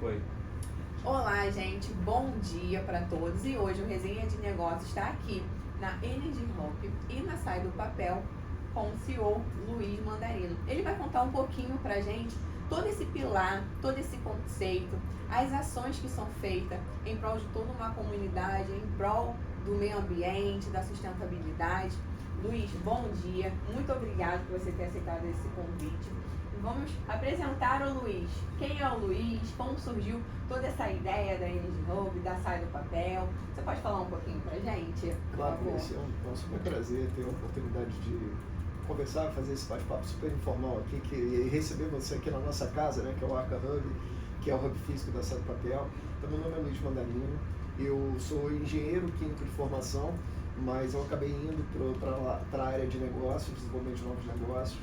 Oi. Olá, gente, bom dia para todos. E hoje o Resenha de Negócios está aqui na Energy Hub e na Sai do Papel com o CEO Luiz Mandarino. Ele vai contar um pouquinho para a gente todo esse pilar, todo esse conceito, as ações que são feitas em prol de toda uma comunidade, em prol do meio ambiente, da sustentabilidade. Luiz, bom dia, muito obrigado por você ter aceitado esse convite. Vamos apresentar o Luiz. Quem é o Luiz? Como surgiu toda essa ideia da Energy Hub, da Sai do Papel? Você pode falar um pouquinho pra gente? Claro, esse é um super prazer ter a oportunidade de conversar, fazer esse bate-papo super informal aqui e receber você aqui na nossa casa, né, que é o Arca Hub, que é o hub físico da Sai do Papel. Então, meu nome é Luiz Mandarino, eu sou engenheiro químico de formação, mas eu acabei indo para a área de negócios, desenvolvimento de novos negócios,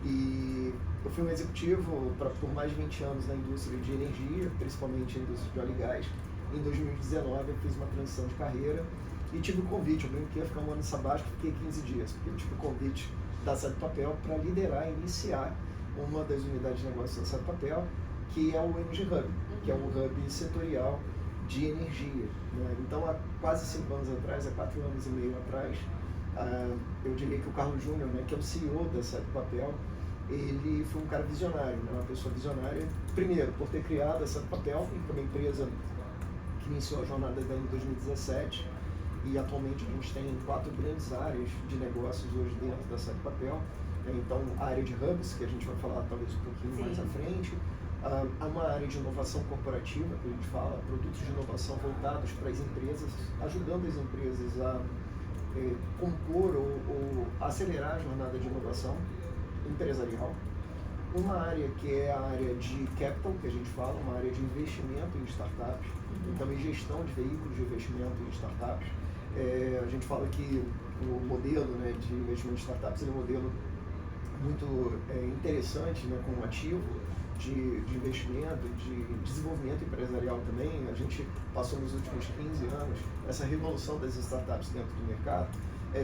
e eu fui um executivo por mais de 20 anos na indústria de energia, principalmente na indústria de óleo e gás. Em 2019 eu fiz uma transição de carreira e tive o convite, eu brinquei que ia ficar um ano sabático, fiquei 15 dias, porque eu tive o convite da Sai do Papel para liderar e iniciar uma das unidades de negócios da Sai do Papel, que é o Energy Hub, que é um hub setorial de energia, né? Então, há quase 5 anos atrás, há 4 anos e meio atrás, eu diria que o Carlos Júnior, né, que é o CEO da Sai do Papel, ele foi um cara visionário, né, uma pessoa visionária, primeiro, por ter criado a Sai do Papel, que é uma empresa que iniciou a jornada dela em 2017, e atualmente a gente tem 4 grandes áreas de negócios hoje dentro da Sai do Papel. Então, a área de hubs, que a gente vai falar talvez um pouquinho mais à frente, há uma área de inovação corporativa, que a gente fala, produtos de inovação voltados para as empresas, ajudando as empresas a compor ou acelerar a jornada de inovação empresarial. Uma área que é a área de capital, que a gente fala, uma área de investimento em startups, então em gestão de veículos de investimento em startups. A gente fala que o modelo, né, de investimento em startups é um modelo muito interessante, né, como ativo de investimento, de desenvolvimento empresarial também. A gente passou nos últimos 15 anos essa revolução das startups dentro do mercado,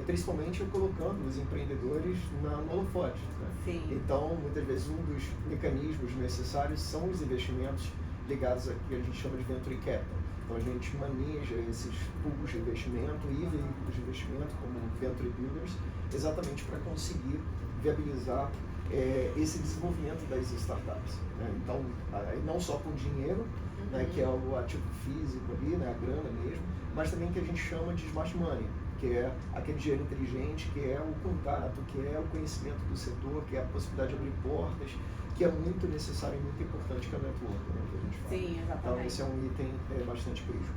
principalmente colocando os empreendedores no holofote, né? Sim. Então, muitas vezes, um dos mecanismos necessários são os investimentos ligados a que a gente chama de venture capital. Então, a gente maneja esses pools de investimento e veículos de investimento como venture builders, exatamente para conseguir viabilizar esse desenvolvimento das startups, né? Então, não só com dinheiro, né, que é o ativo físico ali, né, a grana mesmo, mas também que a gente chama de smart money, que é aquele dinheiro inteligente, que é o contato, que é o conhecimento do setor, que é a possibilidade de abrir portas, que é muito necessário e muito importante que é o network, né, que a gente fala. Sim, exatamente. Então, esse é um item bastante crítico.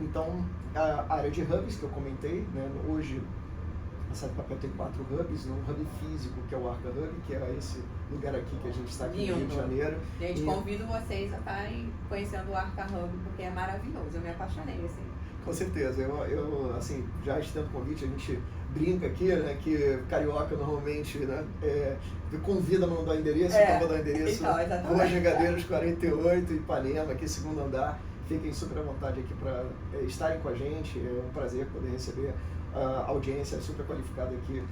Então, a área de hubs que eu comentei, né, hoje a Sai do Papel tem 4 hubs, um hub físico, que é o Arca Hub, que é esse lugar aqui que a gente está aqui no Rio de Janeiro. Gente, convido vocês a estarem conhecendo o Arca Hub, porque é maravilhoso, eu me apaixonei, assim. Com certeza, eu assim, já estendo o convite, a gente brinca aqui, né, que carioca normalmente, né, convida a não dar endereço, então vou dar endereço, Rua Jangadeiros 48, Ipanema, aqui segundo andar. Fiquem super à vontade aqui para estarem com a gente, é um prazer poder receber a audiência super qualificada aqui,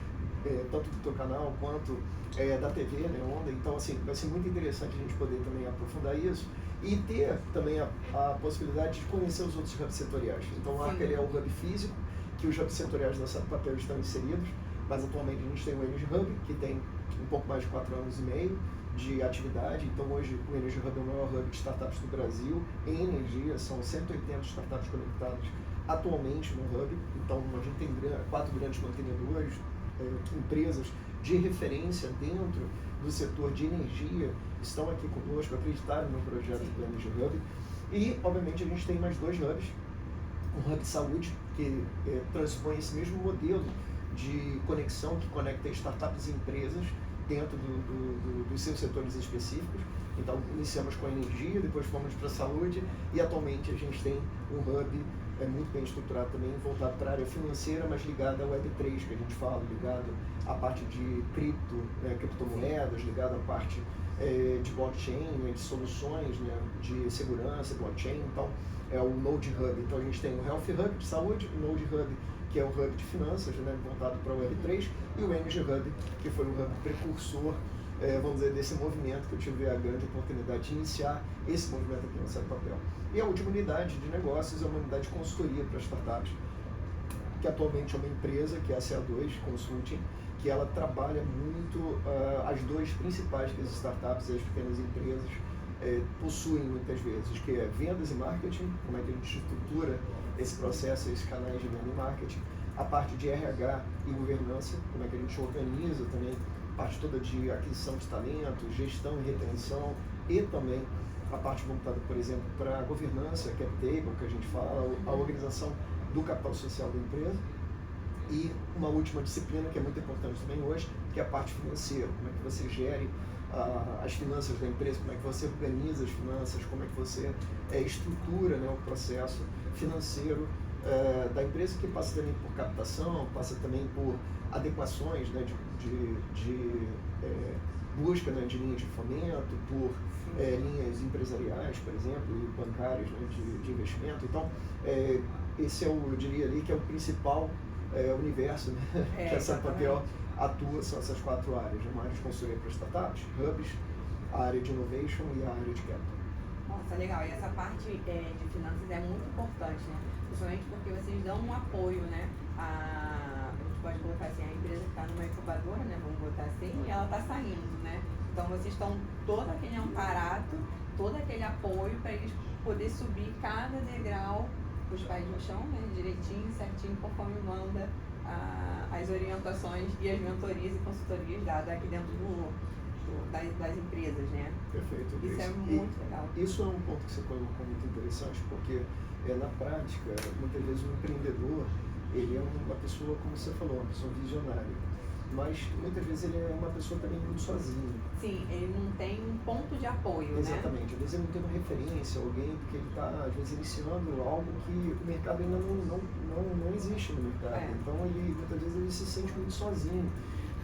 tanto do teu canal quanto da TV, né, Onda. Então, assim, vai ser muito interessante a gente poder também aprofundar isso e ter também a possibilidade de conhecer os outros hubs setoriais. Então, o Arca é o hub físico, que os hubs setoriais da Sai do Papel estão inseridos, mas atualmente a gente tem o Energy Hub, que tem um pouco mais de 4 anos e meio de atividade. Então, hoje o Energy Hub é o maior hub de startups do Brasil em energia, são 180 startups conectadas atualmente no hub. Então, a gente tem 4 grandes mantenedores, empresas de referência dentro do setor de energia, estão aqui conosco, acreditaram no projeto do Energy Hub. E, obviamente, a gente tem mais 2 hubs, um hub de saúde, que transpõe esse mesmo modelo de conexão, que conecta startups e empresas dentro dos seus setores específicos. Então, iniciamos com a energia, depois fomos para a saúde e atualmente a gente tem um hub muito bem estruturado também, voltado para a área financeira, mas ligado à Web3, que a gente fala, ligado à parte de criptomoedas, ligado à parte de blockchain, né, de soluções, né, de segurança, blockchain. Então, é o Node Hub. Então, a gente tem o Health Hub de saúde, o Node Hub, que é o hub de finanças, né, voltado para o Web3, e o Energy Hub, que foi o hub precursor vamos dizer, desse movimento que eu tive a grande oportunidade de iniciar esse movimento aqui no Sai do Papel. E a última unidade de negócios é uma unidade de consultoria para startups, que atualmente é uma empresa, que é a CA2 Consulting, que ela trabalha muito as duas principais que as startups e as pequenas empresas possuem muitas vezes, que é vendas e marketing, como é que a gente estrutura esse processo, esses canais de venda e marketing, a parte de RH e governança, como é que a gente organiza também a parte toda de aquisição de talento, gestão e retenção, e também a parte voltada, por exemplo, para a governança, cap table, que a gente fala, a organização do capital social da empresa, e uma última disciplina que é muito importante também hoje, que é a parte financeira, como é que você gere as finanças da empresa, como é que você organiza as finanças, como é que você estrutura, né, o processo financeiro da empresa, que passa também por captação, passa também por adequações, né, de busca, né, de linhas de fomento, por linhas empresariais, por exemplo, e bancárias, né, de investimento. Então, esse eu diria ali que é o principal universo, né, que a Sai do Papel atua, são essas 4 áreas, uma área de consultoria para startups, hubs, a área de innovation e a área de capital. Nossa, legal. E essa parte de finanças é muito importante, né? Principalmente porque vocês dão um apoio, né? A gente pode colocar assim, a empresa que está numa incubadora, né? Vamos botar assim, e ela está saindo, né? Então vocês estão todo aquele amparato, todo aquele apoio para eles poder subir cada degrau, os pés no chão, né? Direitinho, certinho, conforme manda as orientações e as mentorias e consultorias dadas aqui dentro das empresas, né? Perfeito. Isso é muito legal. Isso é um ponto que você colocou muito interessante, porque na prática, muitas vezes o empreendedor, ele é uma pessoa, como você falou, uma pessoa visionária, mas muitas vezes ele é uma pessoa também muito sozinho. Sim, ele não tem um ponto de apoio, Exatamente. né? Às vezes ele não tem uma referência, alguém, porque ele está, às vezes, iniciando algo que o mercado ainda não existe no mercado. Então, ele, muitas vezes, ele se sente muito sozinho.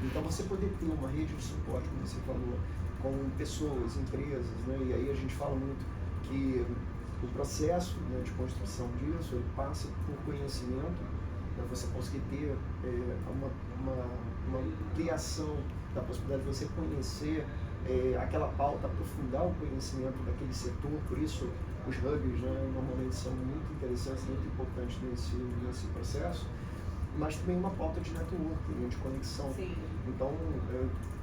Então, você poder ter uma rede de suporte, como você falou, com pessoas, empresas, né? E aí a gente fala muito que o processo, né, de construção disso, ele passa por conhecimento, né? Você conseguir ter uma criação da possibilidade de você conhecer aquela pauta, aprofundar o conhecimento daquele setor. Por isso os hubs, né, normalmente são muito interessantes, muito importantes nesse processo, mas também uma pauta de networking, né, de conexão. Sim. Então,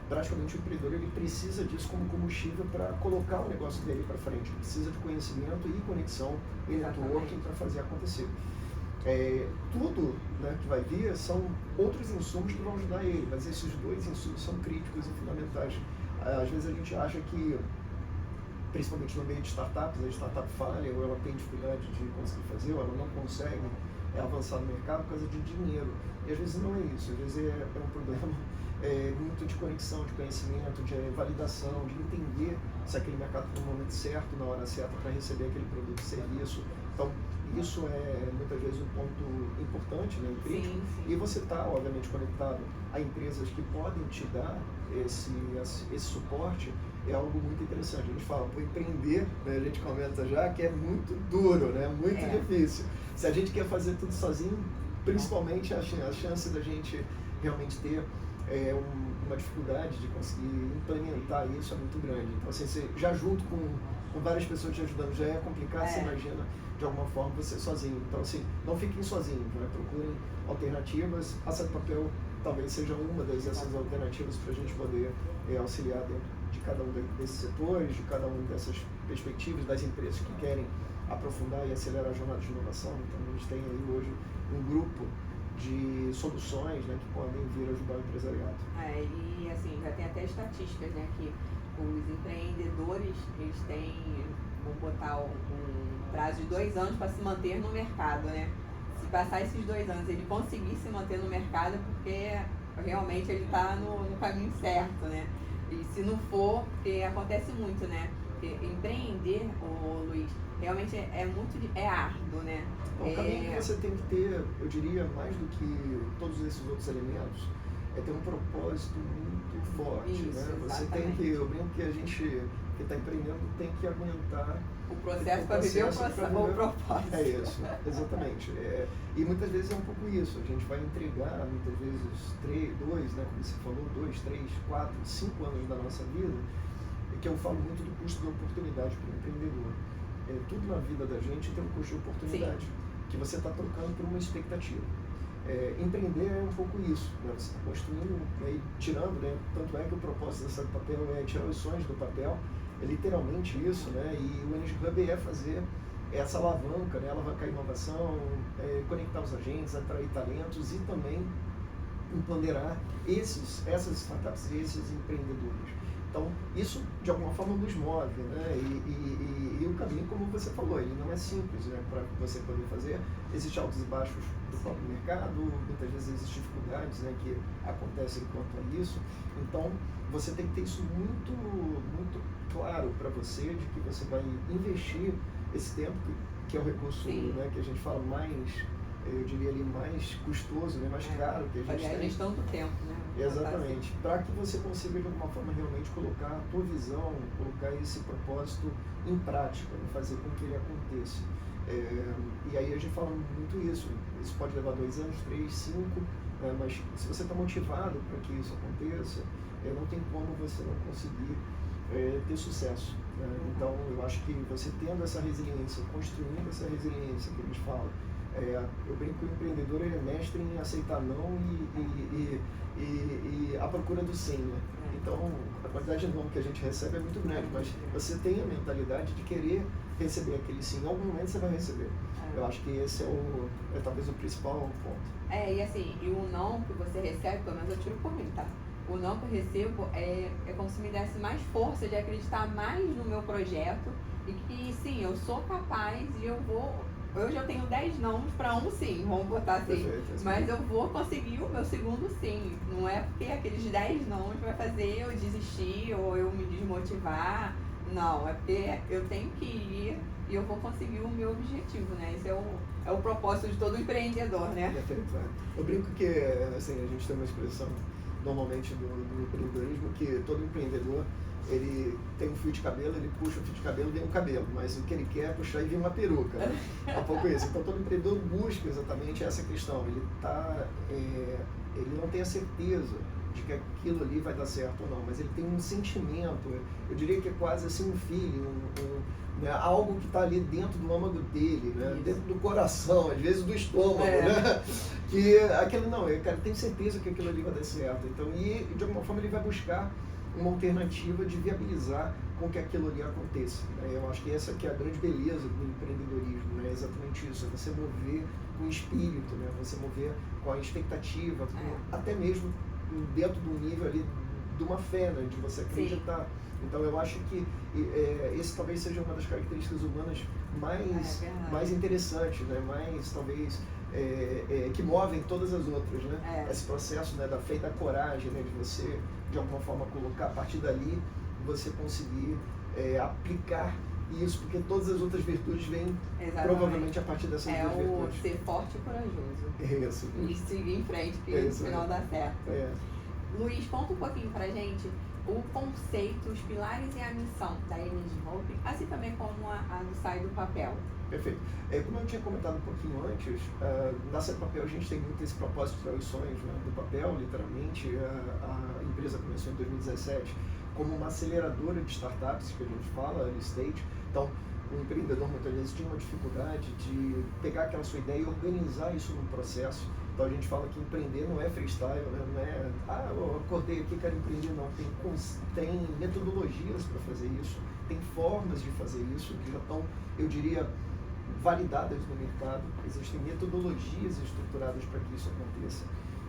praticamente o empreendedor ele precisa disso como combustível para colocar o negócio dele para frente. Ele precisa de conhecimento e conexão e networking para fazer acontecer. Tudo, né, que vai vir são outros insumos que vão ajudar ele, mas esses 2 insumos são críticos e fundamentais. Às vezes a gente acha que, principalmente no meio de startups, a startup falha ou ela tem dificuldade de conseguir fazer, ou ela não consegue avançar no mercado por causa de dinheiro. E às vezes não é isso, às vezes é um problema muito de conexão, de conhecimento, de validação, de entender se aquele mercado está no momento certo, na hora certa para receber aquele produto e serviço. Então, isso é muitas vezes um ponto importante, né, crítico. Sim. E você está, obviamente, conectado a empresas que podem te dar esse suporte, é algo muito interessante. A gente fala, por empreender, né, a gente comenta já que é muito duro, né, muito difícil. Se a gente quer fazer tudo sozinho, principalmente a chance da gente realmente ter uma dificuldade de conseguir implementar isso é muito grande. Então, assim, você, já junto com várias pessoas te ajudando, já é complicado, você imagina de alguma forma você sozinho. Então, assim, não fiquem sozinhos, né? Procurem alternativas. A Sai do Papel talvez seja uma dessas alternativas para a gente poder auxiliar dentro de cada um desses setores, de cada uma dessas perspectivas, das empresas que querem aprofundar e acelerar a jornada de inovação. Então, a gente tem aí hoje um grupo de soluções, né, que podem vir ajudar o empresariado. E assim, já tem até estatísticas, né, que os empreendedores, eles têm, vamos botar um prazo de 2 anos para se manter no mercado, né? Se passar esses 2 anos ele conseguir se manter no mercado, porque realmente ele está no caminho certo, né? E se não for, porque acontece muito, né? Porque empreender, Luiz, realmente é árduo, né? O caminho que você tem que ter, eu diria, mais do que todos esses outros elementos, é ter um propósito muito forte, Isso, né? Você tem exatamente. que, eu brinco que a gente que está empreendendo tem que aguentar O processo para viver o propósito. É isso, exatamente. E muitas vezes é um pouco isso, a gente vai entregar muitas vezes 2, né, como você falou, 2, 3, 4, 5 anos da nossa vida, que eu falo muito do custo da oportunidade para o empreendedor. Tudo na vida da gente tem um custo de oportunidade, que você está trocando por uma expectativa. Empreender é um pouco isso, né? Você está construindo, né, tirando, né? Tanto é que o propósito dessa papel é tirar os sonhos do papel, é literalmente isso, né? E o Energy Hub é fazer essa alavanca, né? Alavancar a inovação, conectar os agentes, atrair talentos e também empoderar essas startups, esses empreendedores. Então, isso de alguma forma nos move, né? E o caminho, como você falou, ele não é simples, né? Para você poder fazer. Existem altos e baixos do próprio mercado, muitas vezes existem dificuldades, né, que acontecem quanto a isso. Então, você tem que ter isso muito, muito claro para você, de que você vai investir esse tempo, que é o recurso, né, que a gente fala mais, eu diria ali, mais custoso, né, mais caro que a gente tem. A gestão do tempo, né? Exatamente, para que você consiga de alguma forma realmente colocar a tua visão, colocar esse propósito em prática, né, fazer com que ele aconteça. E aí a gente fala muito isso pode levar 2 anos, 3, 5, mas se você está motivado para que isso aconteça, não tem como você não conseguir ter sucesso. Né? Então eu acho que você tendo essa resiliência, construindo essa resiliência que a gente fala, eu brinco que o empreendedor ele é mestre em aceitar não e a procura do sim, né? Então a quantidade de não que a gente recebe é muito grande, mas você tem a mentalidade de querer receber aquele sim, em algum momento você vai receber. Eu acho que esse é talvez o principal ponto. E assim, e o não que você recebe, pelo menos eu tiro por mim, tá? O não que eu recebo é como se me desse mais força de acreditar mais no meu projeto e que sim, eu sou capaz e eu vou. Hoje eu tenho 10 não para um sim, vamos botar assim. Perfeito, mas eu vou conseguir o meu segundo sim. Não é porque aqueles 10 não vai fazer eu desistir ou eu me desmotivar. Não, é porque eu tenho que ir e eu vou conseguir o meu objetivo, né? Esse é o propósito de todo empreendedor, né? Perfeito, Eu brinco que assim, a gente tem uma expressão normalmente do empreendedorismo que todo empreendedor ele tem um fio de cabelo, ele puxa o fio de cabelo e vem um cabelo, mas o que ele quer é puxar e vem uma peruca, né? É um pouco isso. Então todo empreendedor busca exatamente essa questão, ele não tem a certeza de que aquilo ali vai dar certo ou não, mas ele tem um sentimento, eu diria que é quase assim um feeling, né, algo que está ali dentro do âmago dele, né, dentro do coração, às vezes do estômago, né, que aquilo não, eu tenho certeza que aquilo ali vai dar certo, então, e de alguma forma ele vai buscar uma alternativa de viabilizar com que aquilo ali aconteça, né? Eu acho que essa que é a grande beleza do empreendedorismo, né? É exatamente isso, é você mover com o espírito, né? Você mover com a expectativa, até mesmo dentro do nível ali de uma fé, né? De você acreditar. Sim. Então eu acho que esse talvez seja uma das características humanas mais interessantes, né? Mais talvez que movem todas as outras, né? Esse processo, né, da fé e da coragem, né? De você de alguma forma colocar a partir dali você conseguir aplicar isso, porque todas as outras virtudes vêm provavelmente a partir dessas duas virtudes. É o ser forte e corajoso. Isso. E seguir em frente, que no final dá certo. Luiz, conta um pouquinho pra gente o conceito, os pilares e a missão da Energy Hub, assim também como a do Sai do Papel. Perfeito. Como eu tinha comentado um pouquinho antes, na Sai do Papel a gente tem muito esse propósito de tirar os sonhos, né, do papel, literalmente. A empresa começou em 2017 como uma aceleradora de startups, que a gente fala, early stage. Então, o empreendedor muitas vezes tinha uma dificuldade de pegar aquela sua ideia e organizar isso num processo. Então a gente fala que empreender não é freestyle, né? Não é, eu acordei aqui, quero empreender, não. Tem metodologias para fazer isso, tem formas de fazer isso que já estão, eu diria, validadas no mercado. Existem metodologias estruturadas para que isso aconteça.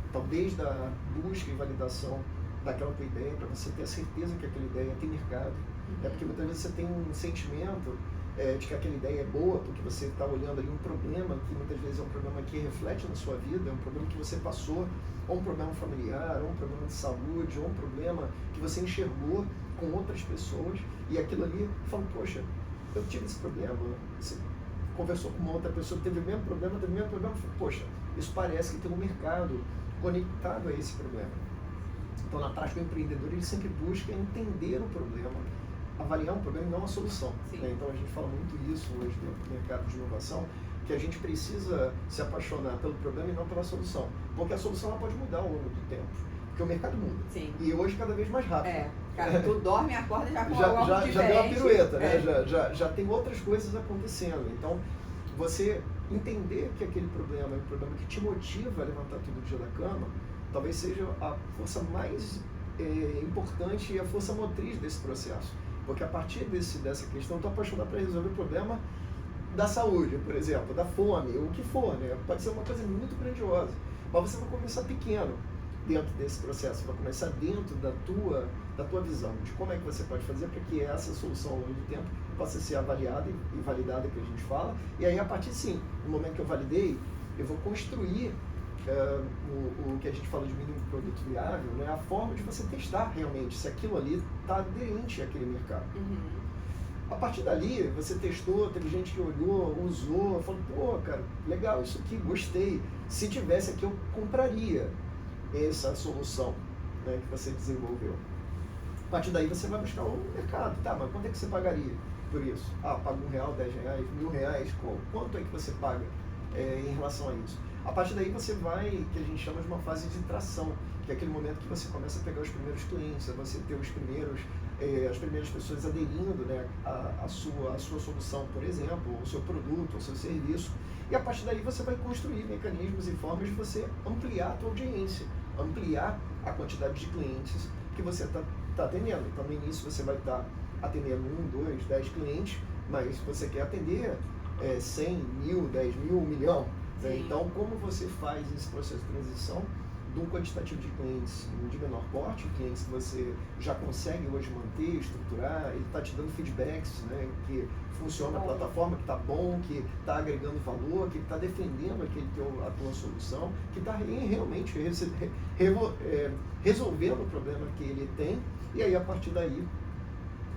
Então, desde a busca e validação daquela tua ideia, para você ter a certeza que aquela ideia tem mercado. Porque muitas vezes você tem um sentimento de que aquela ideia é boa, porque você está olhando ali um problema, que muitas vezes é um problema que reflete na sua vida, é um problema que você passou, ou um problema familiar, ou um problema de saúde, ou um problema que você enxergou com outras pessoas, e aquilo ali, fala, poxa, eu tive esse problema, você conversou com uma outra pessoa que teve o mesmo problema, poxa, isso parece que tem um mercado conectado a esse problema. Então, na prática, o empreendedor ele sempre busca entender o problema, avaliar um problema e não uma solução. Né? Então, a gente fala muito isso hoje dentro do mercado de inovação, que a gente precisa se apaixonar pelo problema e não pela solução. Porque a solução ela pode mudar ao longo do tempo. Porque o mercado muda. Sim. E hoje cada vez mais rápido. Cara, tu dorme e acorda já com algo já diferente. deu uma pirueta, né? Já tem outras coisas acontecendo. Então, você entender que aquele problema é um problema que te motiva a levantar todo dia da cama, talvez seja a força mais importante e a força motriz desse processo. Porque a partir dessa questão, eu estou apaixonado para resolver o problema da saúde, por exemplo, da fome, o que for, né? Pode ser uma coisa muito grandiosa, mas você vai começar pequeno dentro desse processo, vai começar dentro da tua visão, de como é que você pode fazer para que essa solução ao longo do tempo possa ser avaliada e validada, que a gente fala, e aí a partir sim, no momento que eu validei, eu vou construir o que a gente fala de mínimo produto viável, né? A forma de você testar realmente se aquilo ali está aderente àquele mercado. A partir dali, você testou, teve gente que olhou, usou, falou, pô, cara, legal isso aqui, gostei. Se tivesse aqui, eu compraria essa solução, né, que você desenvolveu. A partir daí, você vai buscar um mercado. Tá, mas quanto é que você pagaria por isso? Ah, paga R$1, R$10, R$1.000. Quanto é que você paga em relação a isso? A partir daí, você vai, que a gente chama de uma fase de tração, que é aquele momento que você começa a pegar os primeiros clientes, você ter as primeiras pessoas aderindo, né, à sua solução, por exemplo, o seu produto, o seu serviço. E a partir daí você vai construir mecanismos e formas de você ampliar a tua audiência, ampliar a quantidade de clientes que você está atendendo. Então, no início você vai estar atendendo 1, 2, 10 clientes, mas você quer atender 100, 1.000, 10.000, 1 milhão. Né? Então, como você faz esse processo de transição de um quantitativo de clientes de menor porte, clientes que você já consegue hoje manter, estruturar, ele está te dando feedbacks, né, que funciona a plataforma, que está bom, que está agregando valor, que está defendendo a tua solução, que está realmente resolvendo o problema que ele tem, e aí a partir daí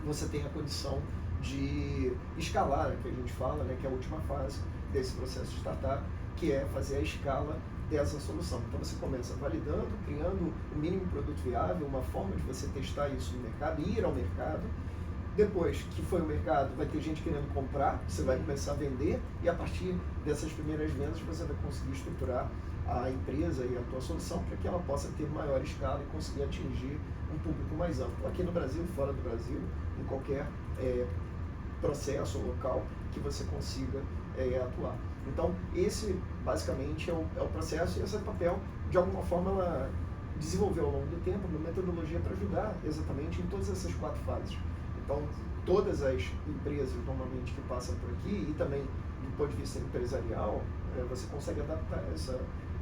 você tem a condição de escalar, que a gente fala, né, que é a última fase desse processo de startup, que é fazer a escala dessa solução. Então você começa validando, criando um mínimo produto viável, uma forma de você testar isso no mercado, ir ao mercado. Depois que foi o mercado, vai ter gente querendo comprar, você vai começar a vender, e a partir dessas primeiras vendas você vai conseguir estruturar a empresa e a tua solução para que ela possa ter maior escala e conseguir atingir um público mais amplo. Aqui no Brasil, fora do Brasil, em qualquer processo local que você consiga atuar. Então, esse basicamente é o processo, e esse papel, de alguma forma, ela desenvolveu ao longo do tempo uma metodologia para ajudar exatamente em todas essas 4 fases. Então, todas as empresas normalmente que passam por aqui, e também do ponto de vista empresarial, você consegue adaptar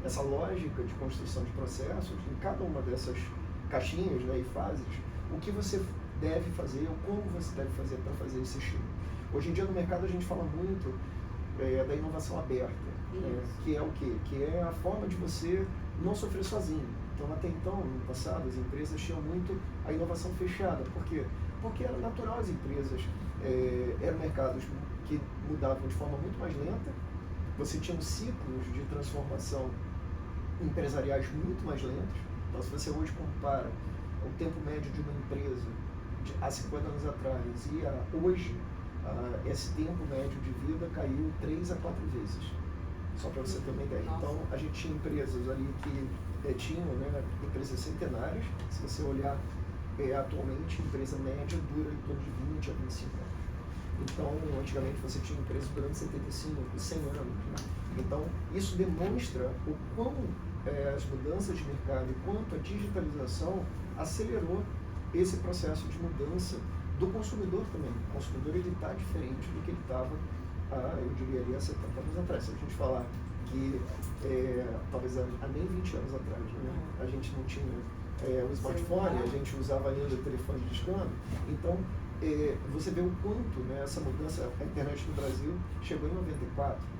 essa lógica de construção de processos em cada uma dessas caixinhas, né, e fases, o que você deve fazer ou como você deve fazer para fazer esse estímulo. Hoje em dia no mercado a gente fala muito da inovação aberta, que é o quê? Que é a forma de você não sofrer sozinho. Então, até então, no passado, as empresas tinham muito a inovação fechada. Por quê? Porque era natural as empresas, eram mercados que mudavam de forma muito mais lenta, você tinha ciclos de transformação empresariais muito mais lentos. Então, se você hoje compara o tempo médio de uma empresa há 50 anos atrás e hoje, esse tempo médio de vida caiu 3 a 4 vezes, só para você ter uma ideia. Nossa. Então, a gente tinha empresas ali que tinham, né, empresas centenárias. Se você olhar atualmente, a empresa média dura em torno de 20 a 25 anos. Então, antigamente você tinha empresas durante 75, 100 anos. Né? Então, isso demonstra o quão as mudanças de mercado e quanto a digitalização acelerou esse processo de mudança do consumidor também. O consumidor está diferente do que ele estava, eu diria ali, há 70 anos atrás. Se a gente falar que talvez há nem 20 anos atrás, né? A gente não tinha o smartphone, a gente usava ainda o telefone de escano. Então, você vê o quanto, né, essa mudança, a internet no Brasil chegou em 94.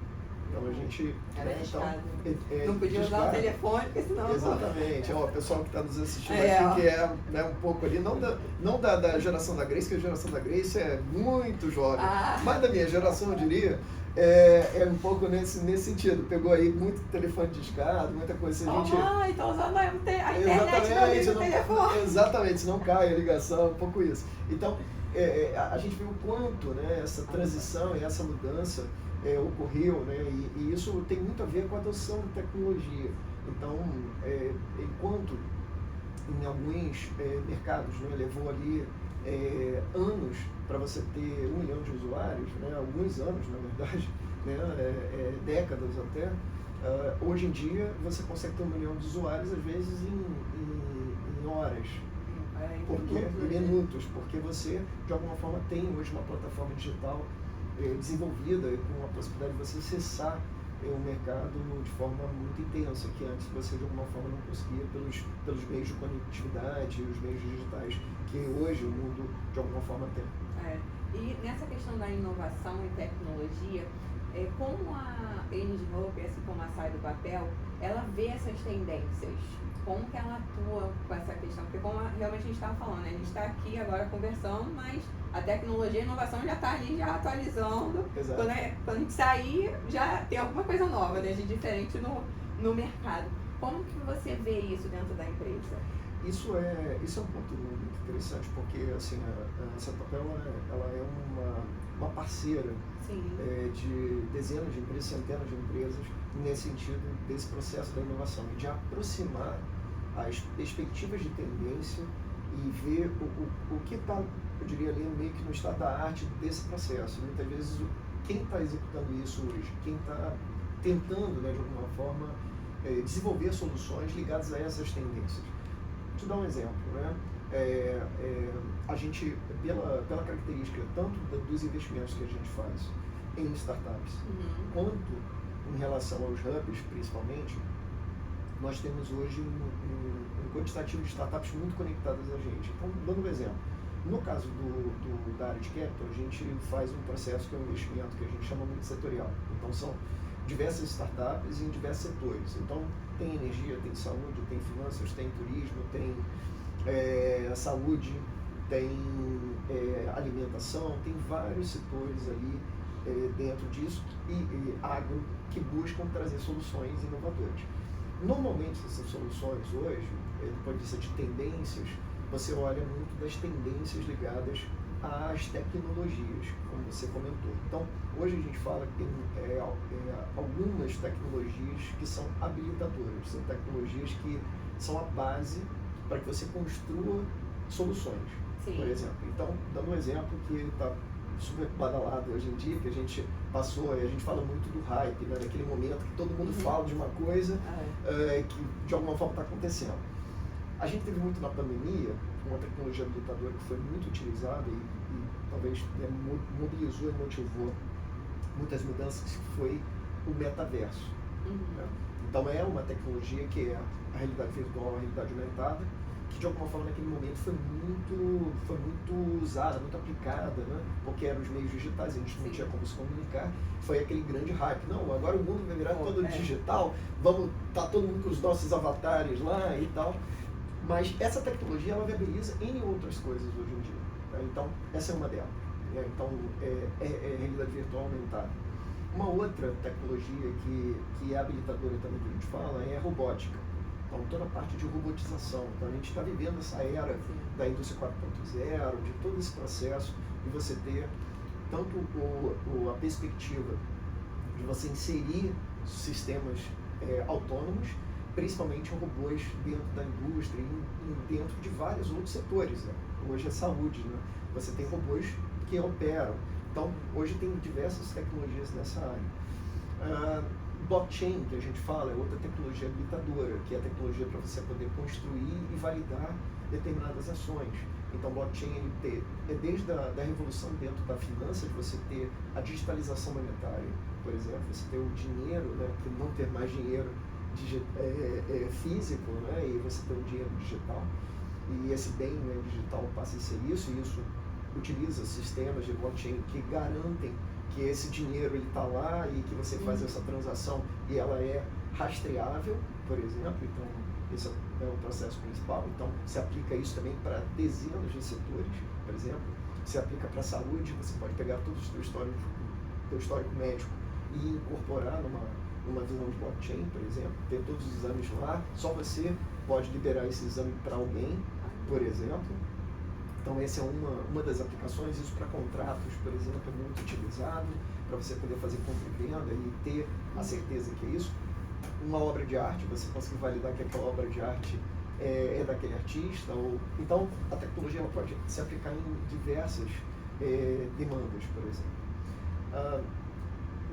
Então a gente... Era arriscado. Então, Não podia usar o telefone, porque senão... Exatamente. Ó, o pessoal que está nos assistindo É, aqui, que é, né, um pouco ali, não da geração da Grace, que a geração da Grace é muito jovem, mas da minha geração, eu diria, é um pouco nesse sentido. Pegou aí muito telefone discado, muita coisa. Se a gente... então usando a internet no telefone. Exatamente, senão cai a ligação, um pouco isso. Então, a gente viu o quanto, né, essa transição e essa mudança ocorreu, né, e isso tem muito a ver com a adoção de tecnologia. Então, enquanto em alguns mercados, né, levou ali anos para você ter 1 milhão de usuários, né, alguns anos na verdade, né, décadas até, hoje em dia você consegue ter 1 milhão de usuários às vezes em horas. Em minutos, porque você de alguma forma tem hoje uma plataforma digital desenvolvida com a possibilidade de você acessar o mercado de forma muito intensa, que antes você de alguma forma não conseguia pelos meios de conectividade, os meios digitais que hoje o mundo de alguma forma tem. E nessa questão da inovação e tecnologia, como a Energy Hub, assim como a Sai do Papel, ela vê essas tendências? Como que ela atua com essa questão? Porque como realmente a gente estava falando, né? A gente está aqui agora conversando, mas a tecnologia e a inovação já está ali, já atualizando. Quando a gente sair, já tem alguma coisa nova, né? De diferente no mercado. Como que você vê isso dentro da empresa? Isso é um ponto muito interessante, porque assim, a Sai do Papel ela é uma parceira de dezenas de empresas, centenas de empresas, nesse sentido desse processo da inovação, de aproximar as perspectivas de tendência e ver o que está, eu diria ali, meio que no estado da arte desse processo. Muitas vezes, quem está executando isso hoje, quem está tentando, né, de alguma forma, desenvolver soluções ligadas a essas tendências. Vou te dar um exemplo, né? A gente, pela característica tanto dos investimentos que a gente faz em startups, quanto em relação aos hubs, principalmente, nós temos hoje um quantitativo de startups muito conectadas a gente. Então, dando um exemplo, no caso da área de capital, a gente faz um processo que é um investimento que a gente chama muito setorial. Então, são diversas startups em diversos setores. Então, tem energia, tem saúde, tem finanças, tem turismo, tem saúde, tem alimentação, tem vários setores ali dentro disso e agro que buscam trazer soluções inovadoras. Normalmente essas soluções hoje, do ponto de vista de tendências, você olha muito das tendências ligadas às tecnologias, como você comentou. Então, hoje a gente fala que tem algumas tecnologias que são habilitadoras, são tecnologias que são a base para que você construa soluções, por exemplo. Então, dando um exemplo que está super badalado hoje em dia, que a gente passou, e a gente fala muito do hype, né, daquele momento que todo mundo fala de uma coisa que de alguma forma está acontecendo. A gente teve muito na pandemia uma tecnologia habilitadora que foi muito utilizada e talvez mobilizou e motivou muitas mudanças, que foi o metaverso. Né? Então é uma tecnologia que é a realidade virtual, a realidade aumentada, que de alguma forma naquele momento foi muito usada, muito aplicada, né? Porque eram os meios digitais, a gente não tinha como se comunicar, foi aquele grande hype. Não, agora o mundo vai virar todo digital, vamos estar todo mundo com os nossos avatares lá e tal. Mas essa tecnologia, ela viabiliza N outras coisas hoje em dia. Tá? Então, essa é uma delas. Então, é realidade virtual aumentada. Uma outra tecnologia que é habilitadora também que a gente fala é a robótica. Então, toda a parte de robotização. Então, a gente está vivendo essa era da indústria 4.0, de todo esse processo, de você ter tanto a perspectiva de você inserir sistemas autônomos, principalmente robôs dentro da indústria e dentro de vários outros setores. Né? Hoje é saúde, né? Você tem robôs que operam. Então, hoje tem diversas tecnologias nessa área. Blockchain, que a gente fala, é outra tecnologia habilitadora, que é a tecnologia para você poder construir e validar determinadas ações. Então, blockchain é desde a revolução dentro da finança, de você ter a digitalização monetária, por exemplo, você ter o dinheiro, né, que não ter mais dinheiro físico, né, e você ter um dinheiro digital, e esse bem, né, digital passa a ser isso, e isso utiliza sistemas de blockchain que garantem que esse dinheiro ele está lá e que você faz essa transação e ela é rastreável, por exemplo. Então, esse é o processo principal. Então, se aplica isso também para dezenas de setores, por exemplo. Se aplica para a saúde, você pode pegar todo o teu histórico médico e incorporar numa visão de blockchain, por exemplo, ter todos os exames lá, só você pode liberar esse exame para alguém, por exemplo. Então, essa é uma das aplicações. Isso para contratos, por exemplo, é muito utilizado, para você poder fazer compra e venda e ter a certeza que é isso. Uma obra de arte, você conseguir validar que aquela obra de arte é daquele artista. Então, a tecnologia ela pode se aplicar em diversas demandas, por exemplo.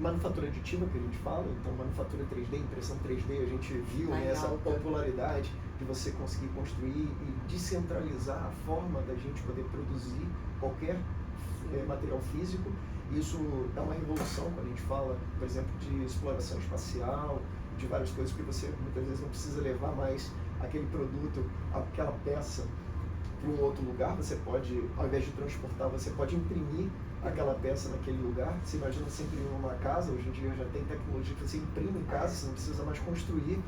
Manufatura aditiva, que a gente fala, então manufatura 3D, impressão 3D, a gente viu essa popularidade de você conseguir construir e descentralizar a forma da gente poder produzir qualquer material físico. Isso é uma revolução quando a gente fala, por exemplo, de exploração espacial, de várias coisas, porque você muitas vezes não precisa levar mais aquele produto, aquela peça para um outro lugar. Você pode, ao invés de transportar, você pode imprimir aquela peça naquele lugar. Você imagina você imprimir uma casa, hoje em dia já tem tecnologia que você imprime em casa, você não precisa mais construir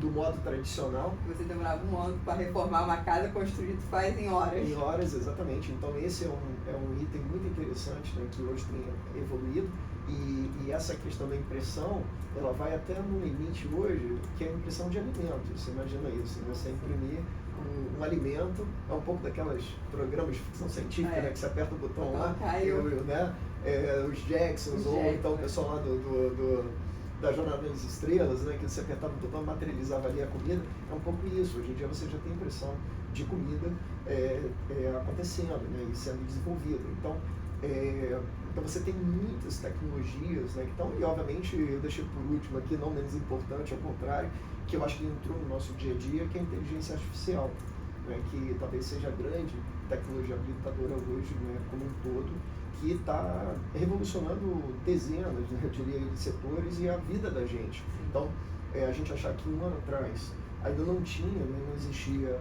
do modo tradicional. Você demorava um ano para reformar uma casa, construído faz em horas. Em horas, exatamente. Então esse é um item muito interessante, né, que hoje tem evoluído. E essa questão da impressão, ela vai até no limite hoje, que é a impressão de alimentos. Você imagina isso, né? Você imprimir um alimento, é um pouco daquelas programas de ficção científica, né, que você aperta o botão lá, né, os Jacksons, ou então o pessoal lá da Jornada das Estrelas, né, que você apertava o botão e materializava ali a comida. É um pouco isso. Hoje em dia você já tem impressão de comida acontecendo, né, e sendo desenvolvida. Então você tem muitas tecnologias, né, que estão, e obviamente eu deixei por último aqui, não menos importante, ao contrário, que eu acho que entrou no nosso dia a dia, que é a inteligência artificial, né, que talvez seja a grande tecnologia habilitadora hoje, né, como um todo, que está revolucionando dezenas, né, eu diria, de setores e a vida da gente. Então, a gente achar que um ano atrás ainda não tinha, né, não existia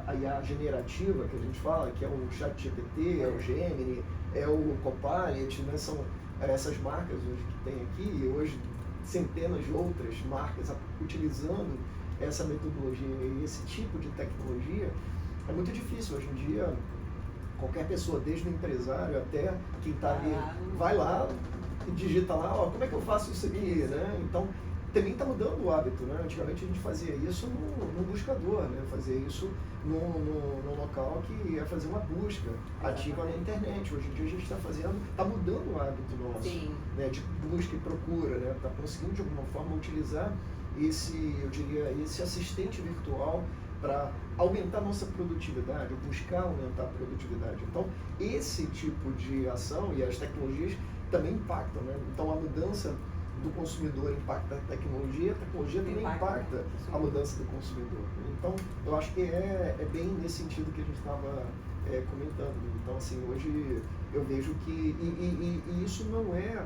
a IA generativa, que a gente fala, que é o ChatGPT, é o Gemini, é o Copilot, né, são essas marcas hoje que tem aqui, e hoje centenas de outras marcas utilizando essa metodologia e esse tipo de tecnologia. É muito difícil hoje em dia. Qualquer pessoa, desde o empresário até quem está ali, vai lá e digita lá, como é que eu faço isso aqui, né? Então, também está mudando o hábito, né? Antigamente a gente fazia isso no buscador, né? Fazia isso num local que ia fazer uma busca ativa na internet. Hoje em dia a gente está mudando o hábito nosso, né? De busca e procura, né? Está conseguindo de alguma forma utilizar esse assistente virtual para aumentar a nossa produtividade, buscar aumentar a produtividade. Então, esse tipo de ação e as tecnologias também impactam, né? Então, a mudança do consumidor impacta a tecnologia também impacta a mudança do consumidor. Então, eu acho que é bem nesse sentido que a gente estava comentando. Então, assim, hoje eu vejo que... E isso não é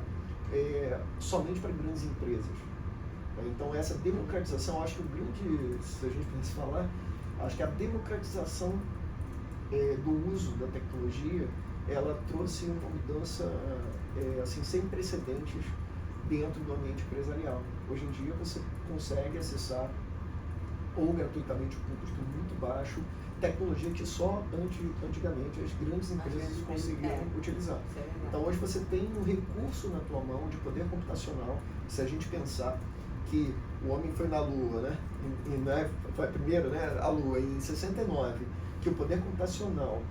somente para grandes empresas. Então, essa democratização, eu acho que o grande, se a gente pensa falar, acho que a democratização do uso da tecnologia, ela trouxe uma mudança assim, sem precedentes dentro do ambiente empresarial. Hoje em dia você consegue acessar ou gratuitamente com um custo muito baixo tecnologia que só antigamente as grandes empresas conseguiam utilizar. Então hoje você tem um recurso na tua mão de poder computacional. Se a gente pensar que o homem foi na Lua, né? Foi a primeira, né? A Lua em 69, que o poder computacional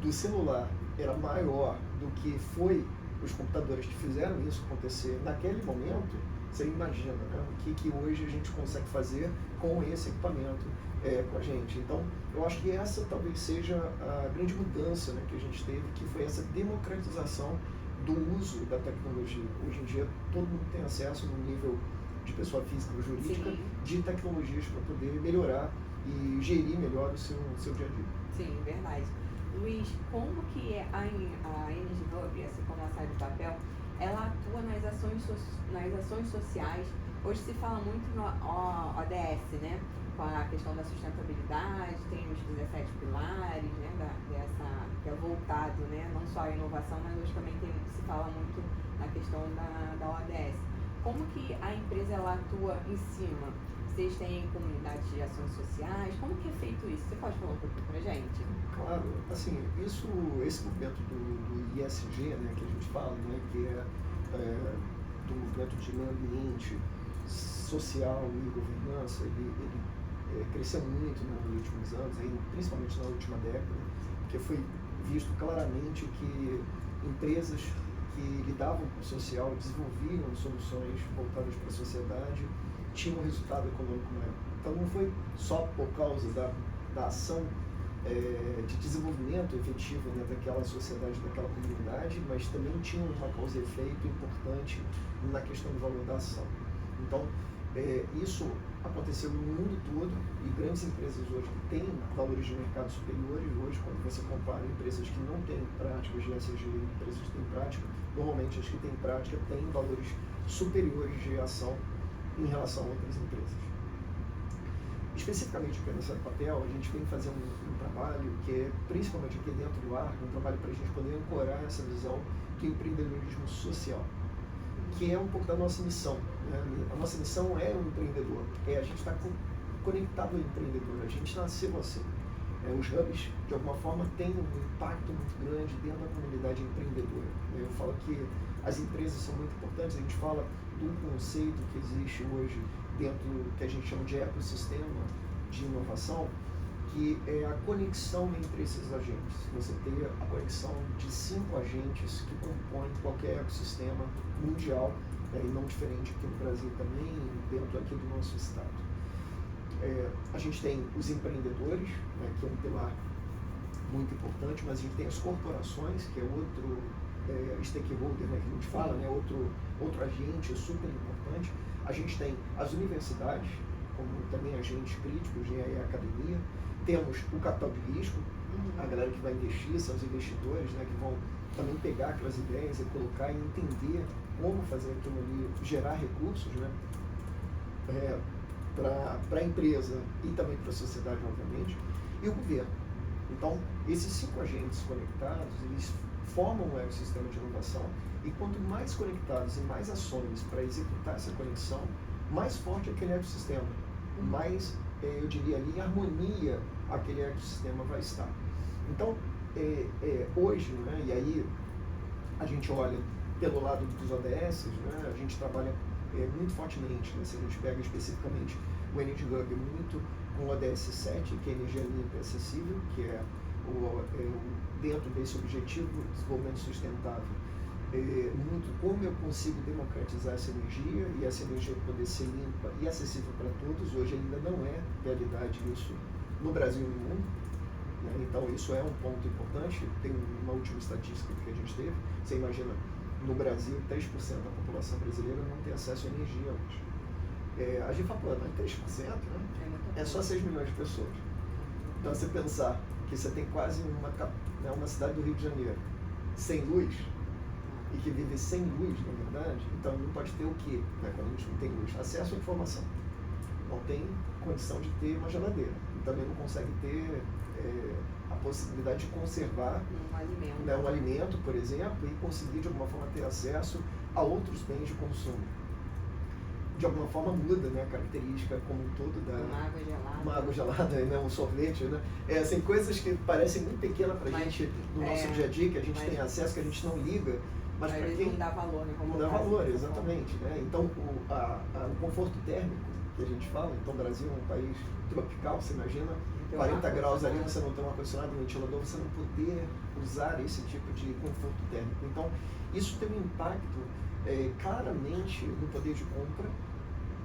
do celular era maior do que foi os computadores que fizeram isso acontecer naquele momento. Você imagina, né? O que hoje a gente consegue fazer com esse equipamento com a gente. Então, eu acho que essa talvez seja a grande mudança, né, que a gente teve, que foi essa democratização do uso da tecnologia. Hoje em dia, todo mundo tem acesso no nível de pessoa física ou jurídica, de tecnologias para poder melhorar e gerir melhor o seu dia a dia. Sim, verdade. Luiz, como que a Energy Hub, assim como a Sai do Papel, ela atua nas ações sociais? Hoje se fala muito no ODS, né? com a questão da sustentabilidade, tem os 17 pilares, né, que é voltado, né, não só à inovação, mas hoje também se fala muito na questão da ODS. Como que a empresa ela atua em cima? Vocês têm comunidades de ações sociais? Como que é feito isso? Você pode falar um pouquinho pra gente? Claro, assim, esse movimento do ISG, né, que a gente fala, né, que é do movimento de meio ambiente, social e governança, ele cresceu muito nos últimos anos, aí, principalmente na última década, porque foi visto claramente que empresas que lidavam com o social, desenvolviam soluções voltadas para a sociedade, tinham um resultado econômico maior. Então não foi só por causa da ação de desenvolvimento efetivo, né, daquela sociedade, daquela comunidade, mas também tinha uma causa e efeito importante na questão do valor da ação. Então, isso aconteceu no mundo todo e grandes empresas hoje que têm valores de mercado superiores, hoje quando você compara empresas que não têm práticas de ESG e empresas que têm prática, normalmente as que têm prática têm valores superiores de ação em relação a outras empresas. Especificamente aqui nessa papel, a gente vem fazer um trabalho que é, principalmente aqui dentro do ARC, um trabalho para a gente poder ancorar essa visão do empreendedorismo social, que é um pouco da nossa missão. Né? A nossa missão é o empreendedor, a gente está conectado ao empreendedor, a gente nasceu assim. Os hubs, de alguma forma, têm um impacto muito grande dentro da comunidade empreendedora. Eu falo que as empresas são muito importantes, a gente fala do conceito que existe hoje dentro do que a gente chama de ecossistema de inovação, que é a conexão entre esses agentes. Você tem a conexão de 5 agentes que compõem qualquer ecossistema mundial, e não diferente aqui no Brasil também, dentro aqui do nosso estado. A gente tem os empreendedores, né, que é um pilar muito importante, mas a gente tem as corporações, que é outro stakeholder, né, que a gente fala, né, outro agente super importante. A gente tem as universidades, como também agentes críticos, engenharia e academia. Temos o capital de risco, a galera que vai investir, são os investidores, né, que vão também pegar aquelas ideias e colocar e entender como fazer aquilo ali, gerar recursos, né, para a empresa e também para a sociedade, obviamente, e o governo. Então, esses 5 agentes conectados, eles formam um ecossistema de inovação, e quanto mais conectados e mais ações para executar essa conexão, mais forte aquele ecossistema, mais, eu diria ali, em harmonia aquele ecossistema vai estar. Então, hoje, né, e aí a gente olha pelo lado dos ODS, né, a gente trabalha muito fortemente, né, se a gente pega especificamente o Energy Hub, muito com o ODS 7, que é energia limpa e acessível, que é dentro desse objetivo de desenvolvimento sustentável, muito como eu consigo democratizar essa energia e essa energia poder ser limpa e acessível para todos. Hoje ainda não é realidade isso no Brasil e no mundo, né? Então isso é um ponto importante. Tem uma última estatística que a gente teve, você imagina, no Brasil 3% da população brasileira não tem acesso à energia hoje. A gente fala, não é 3%, né? É só 6 milhões de pessoas. Então você pensar que você tem quase uma cidade do Rio de Janeiro sem luz, e que vive sem luz, na verdade, então não pode ter o quê, né, quando a gente não tem luz? Acesso à informação. Não tem condição de ter uma geladeira. E também não consegue ter a possibilidade de conservar um alimento, por exemplo, e conseguir de alguma forma ter acesso a outros bens de consumo. De alguma forma muda, né, a característica como um todo da uma água gelada, né, um sorvete, né? Assim, coisas que parecem muito pequenas para a gente no nosso dia a dia, que a gente tem acesso, que a gente não liga, mas para quem não dá valor, né? Não dá valor, exatamente, né? Então o conforto térmico que a gente fala, então o Brasil é um país tropical, você imagina 40 graus ali, você não tem um ar-condicionado, um ventilador, você não poder usar esse tipo de conforto térmico. Então isso tem um impacto claramente no poder de compra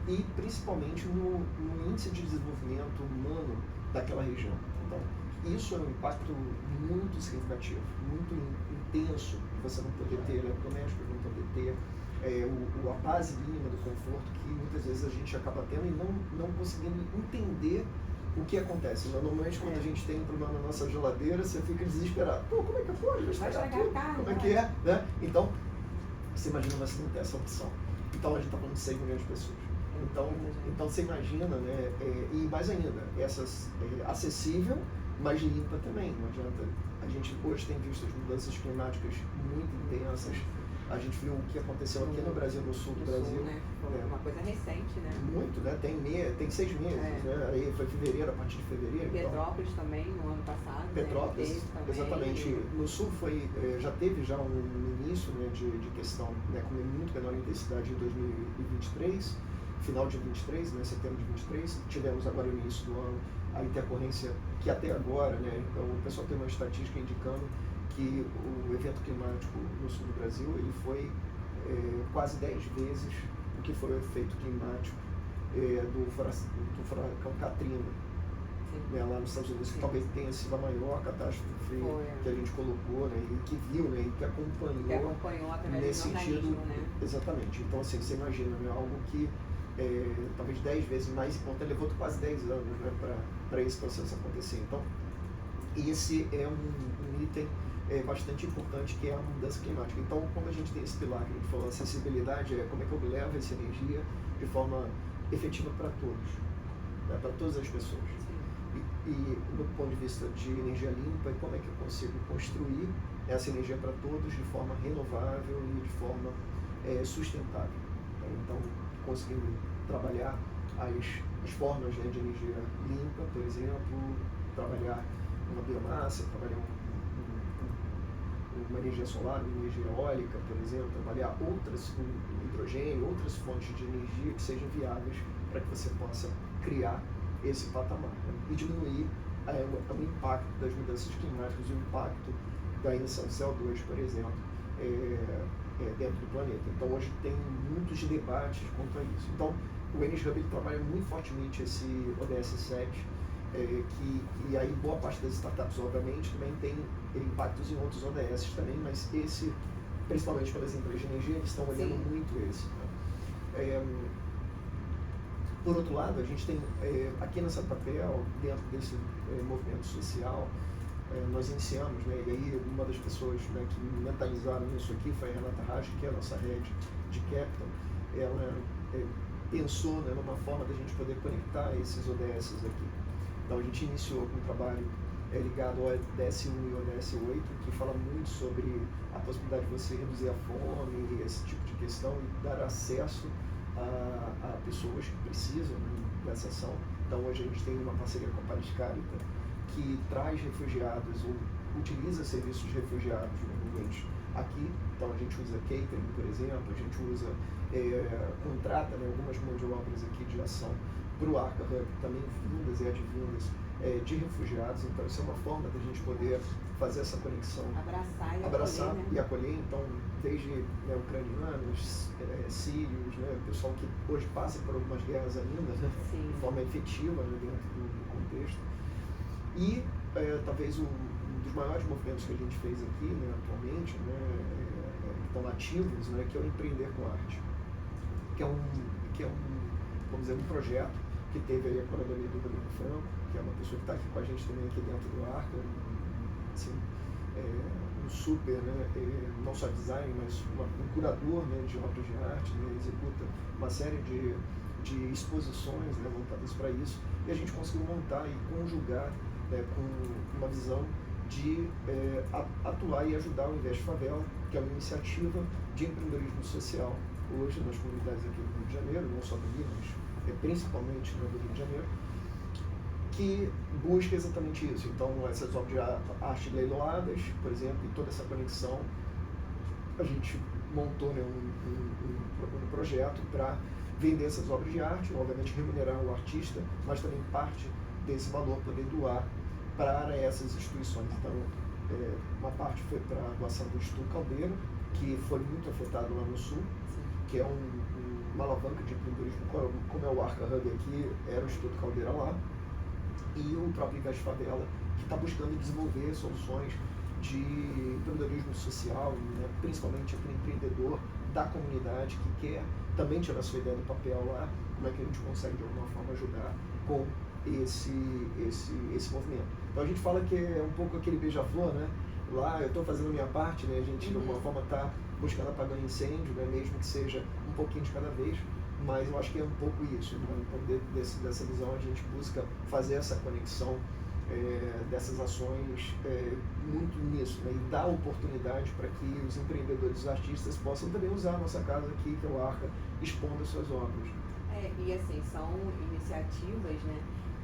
e principalmente no índice de desenvolvimento humano daquela região. Então, isso é um impacto muito significativo, muito intenso, você não poder ter eletrodomésticos, não poder ter a base mínima do conforto que muitas vezes a gente acaba tendo e não conseguindo entender o que acontece. Normalmente, quando a gente tem um problema na nossa geladeira, você fica desesperado. Pô, como é que pode? Vai estragar tudo? Como é que é? Né? Então, você imagina você não ter essa opção. Então, a gente está falando de 6 milhões de pessoas. Então você imagina, né? E mais ainda, essas acessível, mas limpa também. Não adianta. A gente hoje tem visto as mudanças climáticas muito intensas. A gente viu o que aconteceu aqui no Brasil, no sul do Brasil. Sul, né? Foi uma coisa recente, né? Muito, né? Tem 6 meses, né? Aí foi fevereiro, a partir de fevereiro. Petrópolis então, também, no ano passado. Petrópolis, né? Exatamente. No sul foi, já teve um início, né, de questão, né, com muito menor intensidade em 2023, final de 23, né, setembro de 23. Tivemos agora no início do ano a intercorrência que até agora, né, o pessoal tem uma estatística indicando que o evento climático no sul do Brasil ele foi quase 10 vezes o que foi o efeito climático do furacão Katrina, né, lá nos Estados Unidos, que talvez tenha sido a maior catástrofe que a gente colocou, né, e que viu, né, e que acompanhou através nesse do sentido, né? Exatamente. Então assim, você imagina, né, algo que talvez 10 vezes mais importante, levou quase 10 anos, né, para esse processo acontecer. Então, esse é um item bastante importante, que é a mudança climática. Então, quando a gente tem esse pilar que a gente falou, acessibilidade, como é que eu levo essa energia de forma efetiva para todos, né, para todas as pessoas. E do ponto de vista de energia limpa, como é que eu consigo construir essa energia para todos de forma renovável e de forma sustentável. Então, conseguindo trabalhar as formas, né, de energia limpa, por exemplo, trabalhar uma biomassa, trabalhar uma energia solar, uma energia eólica, por exemplo, trabalhar um hidrogênio, outras fontes de energia que sejam viáveis para que você possa criar esse patamar, né, e diminuir o impacto das mudanças climáticas, o impacto da emissão de CO2, por exemplo, dentro do planeta. Então hoje tem muitos debates quanto a isso. Então o Energy Hub ele trabalha muito fortemente esse ODS 7, e aí boa parte das startups obviamente também tem impactos em outros ODS também, mas esse, principalmente pelas empresas de energia, eles estão olhando muito esse, né? Por outro lado, a gente tem aqui nessa papel, dentro desse movimento social, nós iniciamos, né, e aí uma das pessoas, né, que mentalizaram isso aqui foi a Renata Raj, que é a nossa head de Capital. Ela pensou, né, numa forma da gente poder conectar esses ODS aqui. Então a gente iniciou com um trabalho ligado ao ODS 1 e ao ODS 8, que fala muito sobre a possibilidade de você reduzir a fome, esse tipo de questão, e dar acesso a pessoas que precisam, né, dessa ação. Então hoje a gente tem uma parceria com a Paris Carita, que traz refugiados ou utiliza serviços de refugiados normalmente aqui. Então a gente usa catering, por exemplo, a gente usa, contrata, né, algumas mãos de obras aqui de ação para o Arca Hub, também vindas e advindas de refugiados. Então isso é uma forma da gente poder fazer essa conexão, abraçar e acolher. Então desde, né, ucranianos, sírios, né, pessoal que hoje passa por algumas guerras ainda, né, de forma efetiva, né, dentro do contexto. E talvez um dos maiores movimentos que a gente fez aqui, né, atualmente, né, que estão ativos, né, que é o Empreender com Arte, que é vamos dizer, um projeto que teve aí a curadoria do Rodrigo Franco, que é uma pessoa que está aqui com a gente também aqui dentro do Arca, assim, um super, né, não só design, mas um curador, né, de obras de arte, né, executa uma série de exposições, né, voltadas para isso, e a gente conseguiu montar e conjugar, né, com uma visão de atuar e ajudar o Investe Favela, que é uma iniciativa de empreendedorismo social hoje nas comunidades aqui do Rio de Janeiro, não só do Rio, mas principalmente, né, do Rio de Janeiro, que busca exatamente isso. Então essas obras de arte leiloadas, por exemplo, e toda essa conexão, a gente montou, né, um projeto para vender essas obras de arte, obviamente remunerar o artista, mas também parte desse valor poder doar para essas instituições. Então, uma parte foi para a doação do Instituto Caldeira, que foi muito afetado lá no Sul, que é uma alavanca de empreendedorismo, como é o Arca Hub aqui, era o Instituto Caldeira lá, e o próprio Investe Favela, que está buscando desenvolver soluções de empreendedorismo social, né, principalmente aquele empreendedor da comunidade que quer também tirar sua ideia do papel lá, como é que a gente consegue de alguma forma ajudar com esse movimento. Então a gente fala que é um pouco aquele beija-flor, né? Lá eu estou fazendo a minha parte, né? A gente de alguma forma está buscando apagar incêndio, né? Mesmo que seja um pouquinho de cada vez, mas eu acho que é um pouco isso, né? Então, dessa visão a gente busca fazer essa conexão dessas ações muito nisso, né? E dar oportunidade para que os empreendedores, os artistas possam também usar a nossa casa aqui, que é o Arca, expondo as suas obras. E assim, são iniciativas, né,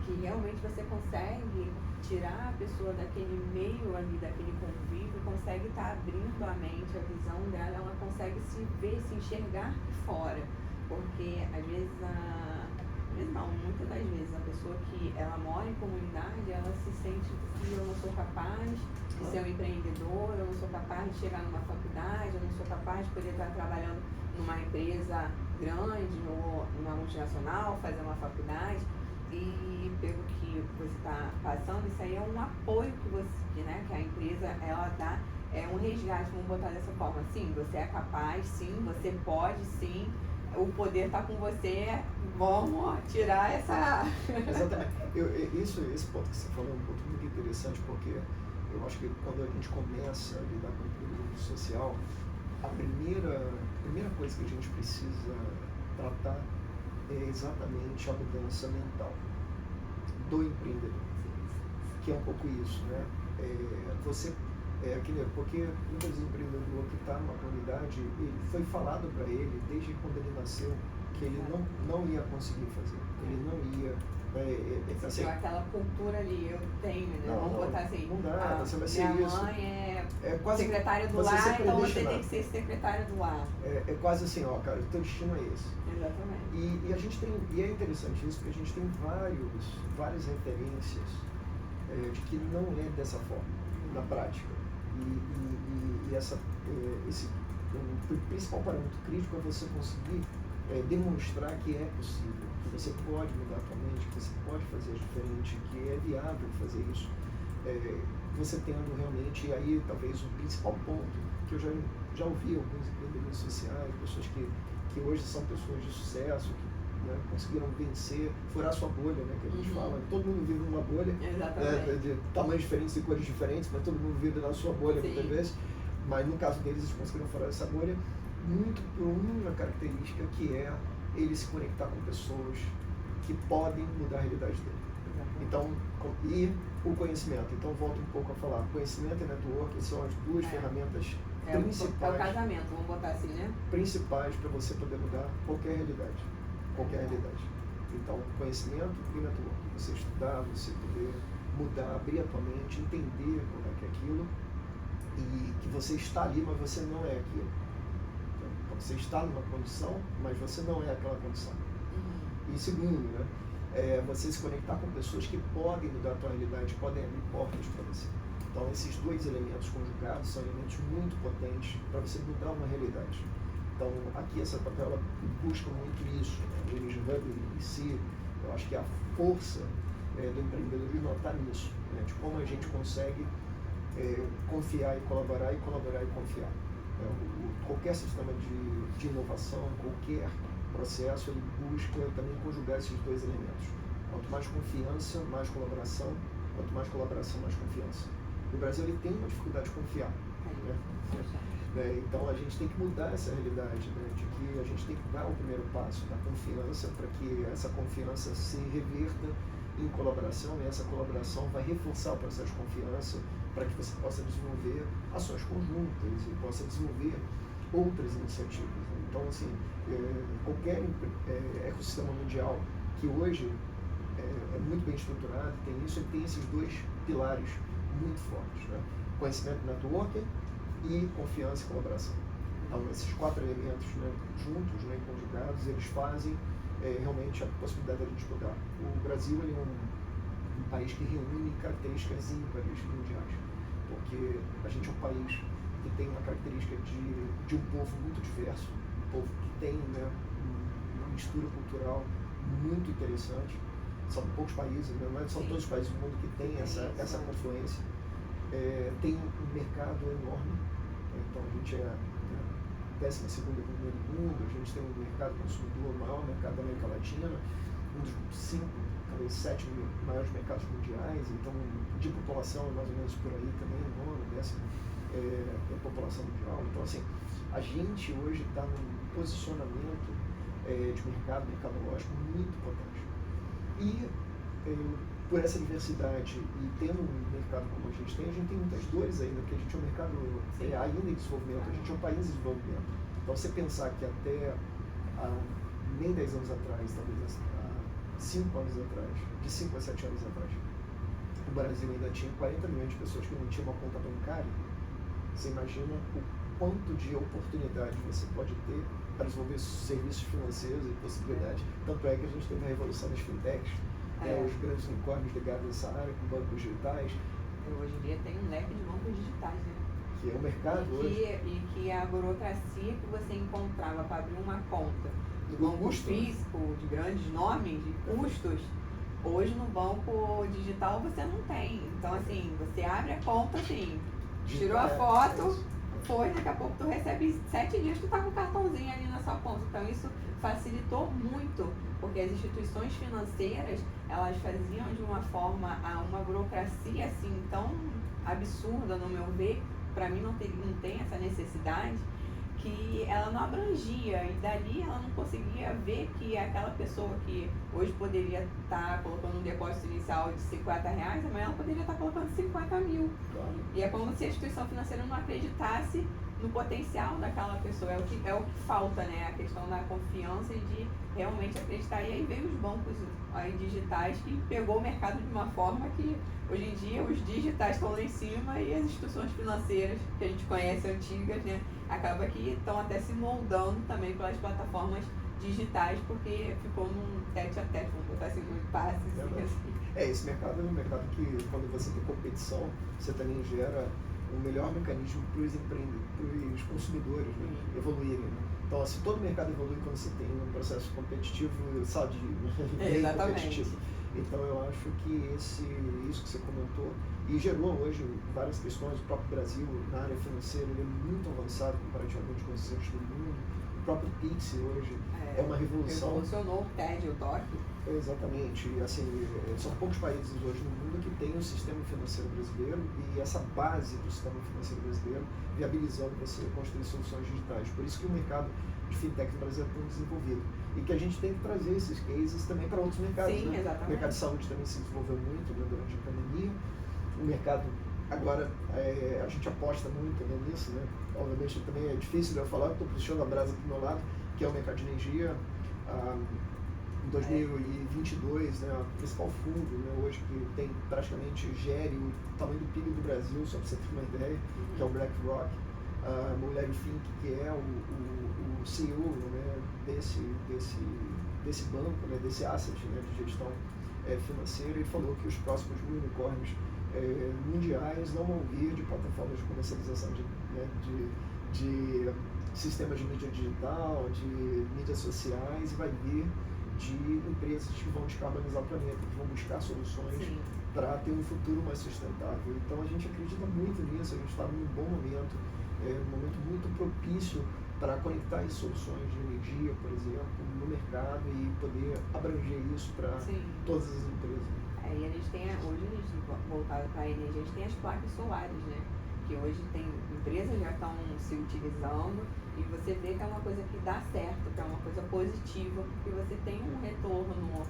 que realmente você consegue tirar a pessoa daquele meio ali, daquele convívio, consegue estar abrindo a mente, a visão dela, ela consegue se ver, se enxergar de fora. Porque às vezes muitas das vezes a pessoa que ela mora em comunidade, ela se sente que eu não sou capaz de ser um empreendedor, eu não sou capaz de chegar numa faculdade, eu não sou capaz de poder estar trabalhando numa empresa grande ou numa multinacional, fazer uma faculdade. E pelo que você está passando, isso aí é um apoio que a empresa ela dá, é um resgate, vamos botar dessa forma. Sim, você é capaz, sim, você pode, sim, o poder está com você, vamos tirar essa... Exatamente. Esse ponto que você falou é um ponto muito interessante, porque eu acho que quando a gente começa a lidar com o empreendedorismo social, a primeira coisa que a gente precisa tratar é exatamente a mudança mental do empreendedor, que é um pouco isso, né? Porque muitas vezes o empreendedor que está numa comunidade, ele foi falado para ele desde quando ele nasceu que ele não ia conseguir fazer, ele não ia. Assim, aquela cultura ali, eu tenho, né? Vamos botar assim, não dá, você vai ser minha isso. mãe é quase secretária do lar, então você tem que ser secretária do lar. É quase assim, ó, cara, o teu destino é esse. Exatamente. E a gente tem, e é interessante isso, porque a gente tem várias referências de que não é dessa forma, na prática. O principal parâmetro crítico é você conseguir demonstrar que é possível, que você pode mudar a tua mente, que você pode fazer diferente, que é viável fazer isso. Você tendo realmente, e aí talvez o principal ponto, que eu já ouvi alguns empreendedores sociais, pessoas que hoje são pessoas de sucesso, que conseguiram vencer, furar sua bolha, né, que a gente fala. Todo mundo vive numa bolha, de tamanhos diferentes e cores diferentes, mas todo mundo vive na sua bolha muitas vezes. Mas no caso deles, eles conseguiram furar essa bolha muito por uma característica, que é ele se conectar com pessoas que podem mudar a realidade dele. Então, e o conhecimento. Então, volto um pouco a falar. Conhecimento e networking são as duas ferramentas principais. É o casamento, vamos botar assim, né? Principais para você poder mudar qualquer realidade. Qualquer realidade. Então, conhecimento e networking. Você estudar, você poder mudar, abrir a tua mente, entender como é que é aquilo, e que você está ali, mas você não é aquilo. Então, você está numa condição, mas você não é aquela condição. E segundo, né? Você se conectar com pessoas que podem mudar a tua realidade, podem abrir portas para você. Então, esses dois elementos conjugados são elementos muito potentes para você mudar uma realidade. Então, aqui essa papel busca muito isso, né? O Energy Hub em si, eu acho que a força do empreendedorismo está nisso, né? De como a gente consegue confiar e colaborar e confiar. Qualquer sistema de inovação, qualquer processo, ele busca também conjugar esses dois elementos. Quanto mais confiança, mais colaboração. Quanto mais colaboração, mais confiança. O Brasil ele tem uma dificuldade de confiar. Então a gente tem que mudar essa realidade, né? De que a gente tem que dar o primeiro passo da confiança, para que essa confiança se reverta em colaboração, e essa colaboração vai reforçar o processo de confiança, para que você possa desenvolver ações conjuntas e possa desenvolver outras iniciativas. Então, assim, qualquer ecossistema mundial que hoje é muito bem estruturado, tem isso, ele tem esses dois pilares muito fortes, né? Conhecimento, networking e confiança e colaboração. Então, esses quatro elementos, né, juntos, né, conjugados, eles fazem realmente a possibilidade de a gente mudar. O Brasil ele é um país que reúne características ímpares mundiais, porque a gente é um país que tem uma característica de um povo muito diverso, um povo que tem, né, uma mistura cultural muito interessante. São poucos países, né, mas são todos os países do mundo que tem essa confluência. Tem um mercado enorme, então a gente é a 12ª economia do mundo, a gente tem um mercado consumidor, o maior mercado da América Latina, um dos 5, talvez 7 maiores mercados mundiais, então de população é mais ou menos por aí também, nona, 10ª população mundial. Então, assim, a gente hoje está num posicionamento de mercado, mercadológico, muito potente. E por essa diversidade e tendo um mercado como a gente tem muitas dores ainda, porque a gente é um mercado ainda em desenvolvimento, a gente é um país em desenvolvimento. Então você pensar que até nem 10 anos atrás, talvez há 5 anos atrás, de 5 a 7 anos atrás, o Brasil ainda tinha 40 milhões de pessoas que não tinham uma conta bancária. Você imagina o quanto de oportunidade você pode ter para desenvolver serviços financeiros e possibilidades. Tanto é que a gente teve a revolução das fintechs, os grandes unicórnios ligados a essa área, com bancos digitais. Hoje em dia tem um leque de bancos digitais, né? Que é o mercado hoje. E que a burocracia que você encontrava para abrir uma conta do banco físico, de grandes nomes, de custos, hoje no banco digital você não tem. Então, assim, você abre a conta, assim, tirou a foto, foi, daqui a pouco tu recebe 7 dias, tu tá com o cartãozinho ali na sua conta. Então, isso facilitou muito, porque as instituições financeiras, elas faziam de uma forma, uma burocracia, assim, tão absurda, no meu ver, para mim não tem essa necessidade, que ela não abrangia, e dali ela não conseguia ver que aquela pessoa que hoje poderia estar colocando um depósito inicial de R$50, amanhã ela poderia estar colocando 50 mil. Claro. E é como se a instituição financeira não acreditasse no potencial daquela pessoa. É o que falta, né? A questão da confiança e de realmente acreditar. E aí veio os bancos aí digitais que pegou o mercado de uma forma que hoje em dia os digitais estão lá em cima e as instituições financeiras que a gente conhece, antigas, né? Acaba que estão até se moldando também pelas plataformas digitais, porque ficou num tete-a-tete, vamos botar assim, muito fácil. Esse mercado é um mercado que, quando você tem competição, você também gera um melhor mecanismo para os consumidores, né, evoluírem. Né? Então, assim, todo mercado evolui quando você tem um processo competitivo sadio, bem competitivo. Então, eu acho que isso que você comentou, e gerou hoje várias questões, o próprio Brasil, na área financeira, ele é muito avançado comparativamente com os outros do mundo. O próprio Pix hoje é uma revolução. Revolucionou o TED, o DOC. Exatamente. Assim, são poucos países hoje no mundo que têm o sistema financeiro brasileiro e essa base do sistema financeiro brasileiro viabilizando você construir soluções digitais. Por isso que o mercado de fintech no Brasil é tão desenvolvido. E que a gente tem que trazer esses cases também para outros mercados. Sim, né? Exatamente. O mercado de saúde também se desenvolveu muito, né, durante a pandemia. O mercado, agora, a gente aposta muito, né, nisso, né? Obviamente também é difícil de eu falar, estou puxando a brasa para o meu lado, que é o mercado de energia. Em 2022, né, o principal fundo, né, hoje que tem praticamente gere o tamanho do PIB do Brasil, só para você ter uma ideia, que é o BlackRock, o Larry Fink, que é o CEO, né, desse banco, né, desse asset, né, de gestão financeira, ele falou que os próximos unicórnios mundiais não vão vir de plataformas de comercialização de sistemas de mídia digital, de mídias sociais, e vai vir de empresas que vão descarbonizar o planeta, que vão buscar soluções para ter um futuro mais sustentável. Então a gente acredita muito nisso, a gente está num bom momento, um momento muito propício para conectar as soluções de energia, por exemplo, no mercado e poder abranger isso para todas as empresas. E a gente tem, hoje a gente, voltado para a energia, a gente tem as placas solares, né? Que hoje tem empresas já estão se utilizando e você vê que é uma coisa que dá certo, que é uma coisa positiva, porque você tem um retorno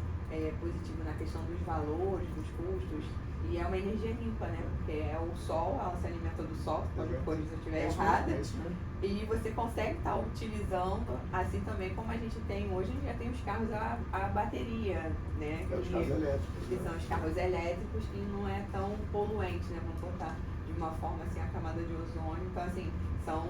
positivo na questão dos valores, dos custos, e é uma energia limpa, né? Porque é o sol, ela se alimenta do sol, quando depois eu estiver errada, e você consegue estar utilizando, assim também como a gente tem hoje, a gente já tem os carros a bateria, né? Os carros elétricos. Que são os carros elétricos e não é tão poluente, né? Vamos botar de uma forma assim a camada de ozônio. Então, assim, são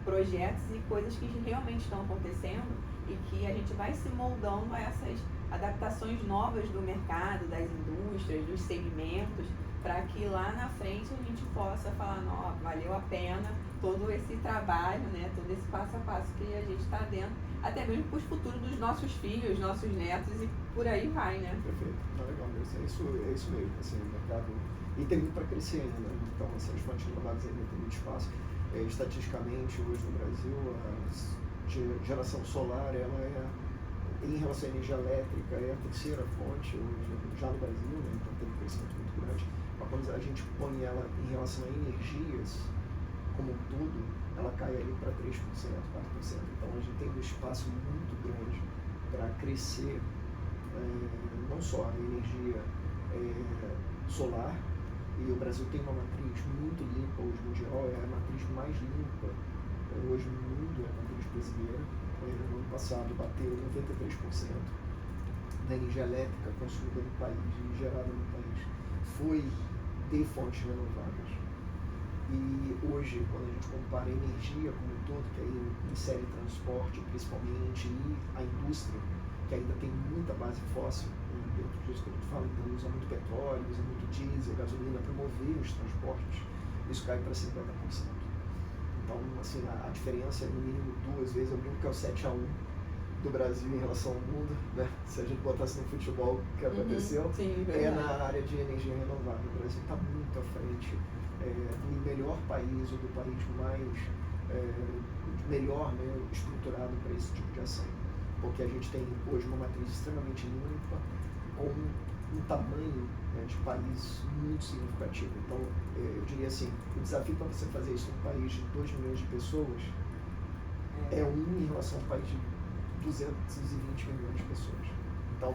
projetos e coisas que realmente estão acontecendo e que a gente vai se moldando a essas adaptações novas do mercado, das indústrias, dos segmentos, para que lá na frente a gente possa falar, não, valeu a pena todo esse trabalho, né, todo esse passo a passo que a gente está dentro, até mesmo para o futuro dos nossos filhos, nossos netos e por aí vai, né? Perfeito, tá legal, é isso mesmo, assim, o mercado, e tem muito para crescer ainda, né? Então, assim, as fontes renováveis ainda tem muito espaço. Estatisticamente, hoje no Brasil, a geração solar, ela em relação à energia elétrica, é a terceira fonte hoje, já no Brasil, né? Então tem um crescimento muito grande. Mas quando a gente põe ela em relação a energias como um todo, ela cai ali para 3%, 4%. Então a gente tem um espaço muito grande crescer não só a energia solar, e o Brasil tem uma matriz muito limpa hoje mundial, é a matriz mais limpa hoje no mundo, é a matriz brasileira. No ano passado bateu 93% da energia elétrica consumida no país e gerada no país foi de fontes renováveis. E hoje, quando a gente compara a energia como um todo, que aí insere transporte principalmente, e a indústria, que ainda tem muita base fóssil, dentro disso que a gente fala, então usa muito petróleo, usa muito diesel, gasolina para mover os transportes, isso cai para 50%. Então, assim, a diferença é no mínimo 2 vezes, eu brinco que é o 7-1 do Brasil em relação ao mundo, né? Se a gente botasse no futebol, o que aconteceu, sim, na área de energia renovável. O Brasil está muito à frente do melhor país, ou do país mais melhor, né, estruturado para esse tipo de ação. Porque a gente tem hoje uma matriz extremamente limpa, com um tamanho, né, de país muito significativo. Então, eu diria assim, o desafio para você fazer isso num país de 2 milhões de pessoas é em relação a um país de 220 milhões de pessoas. Então,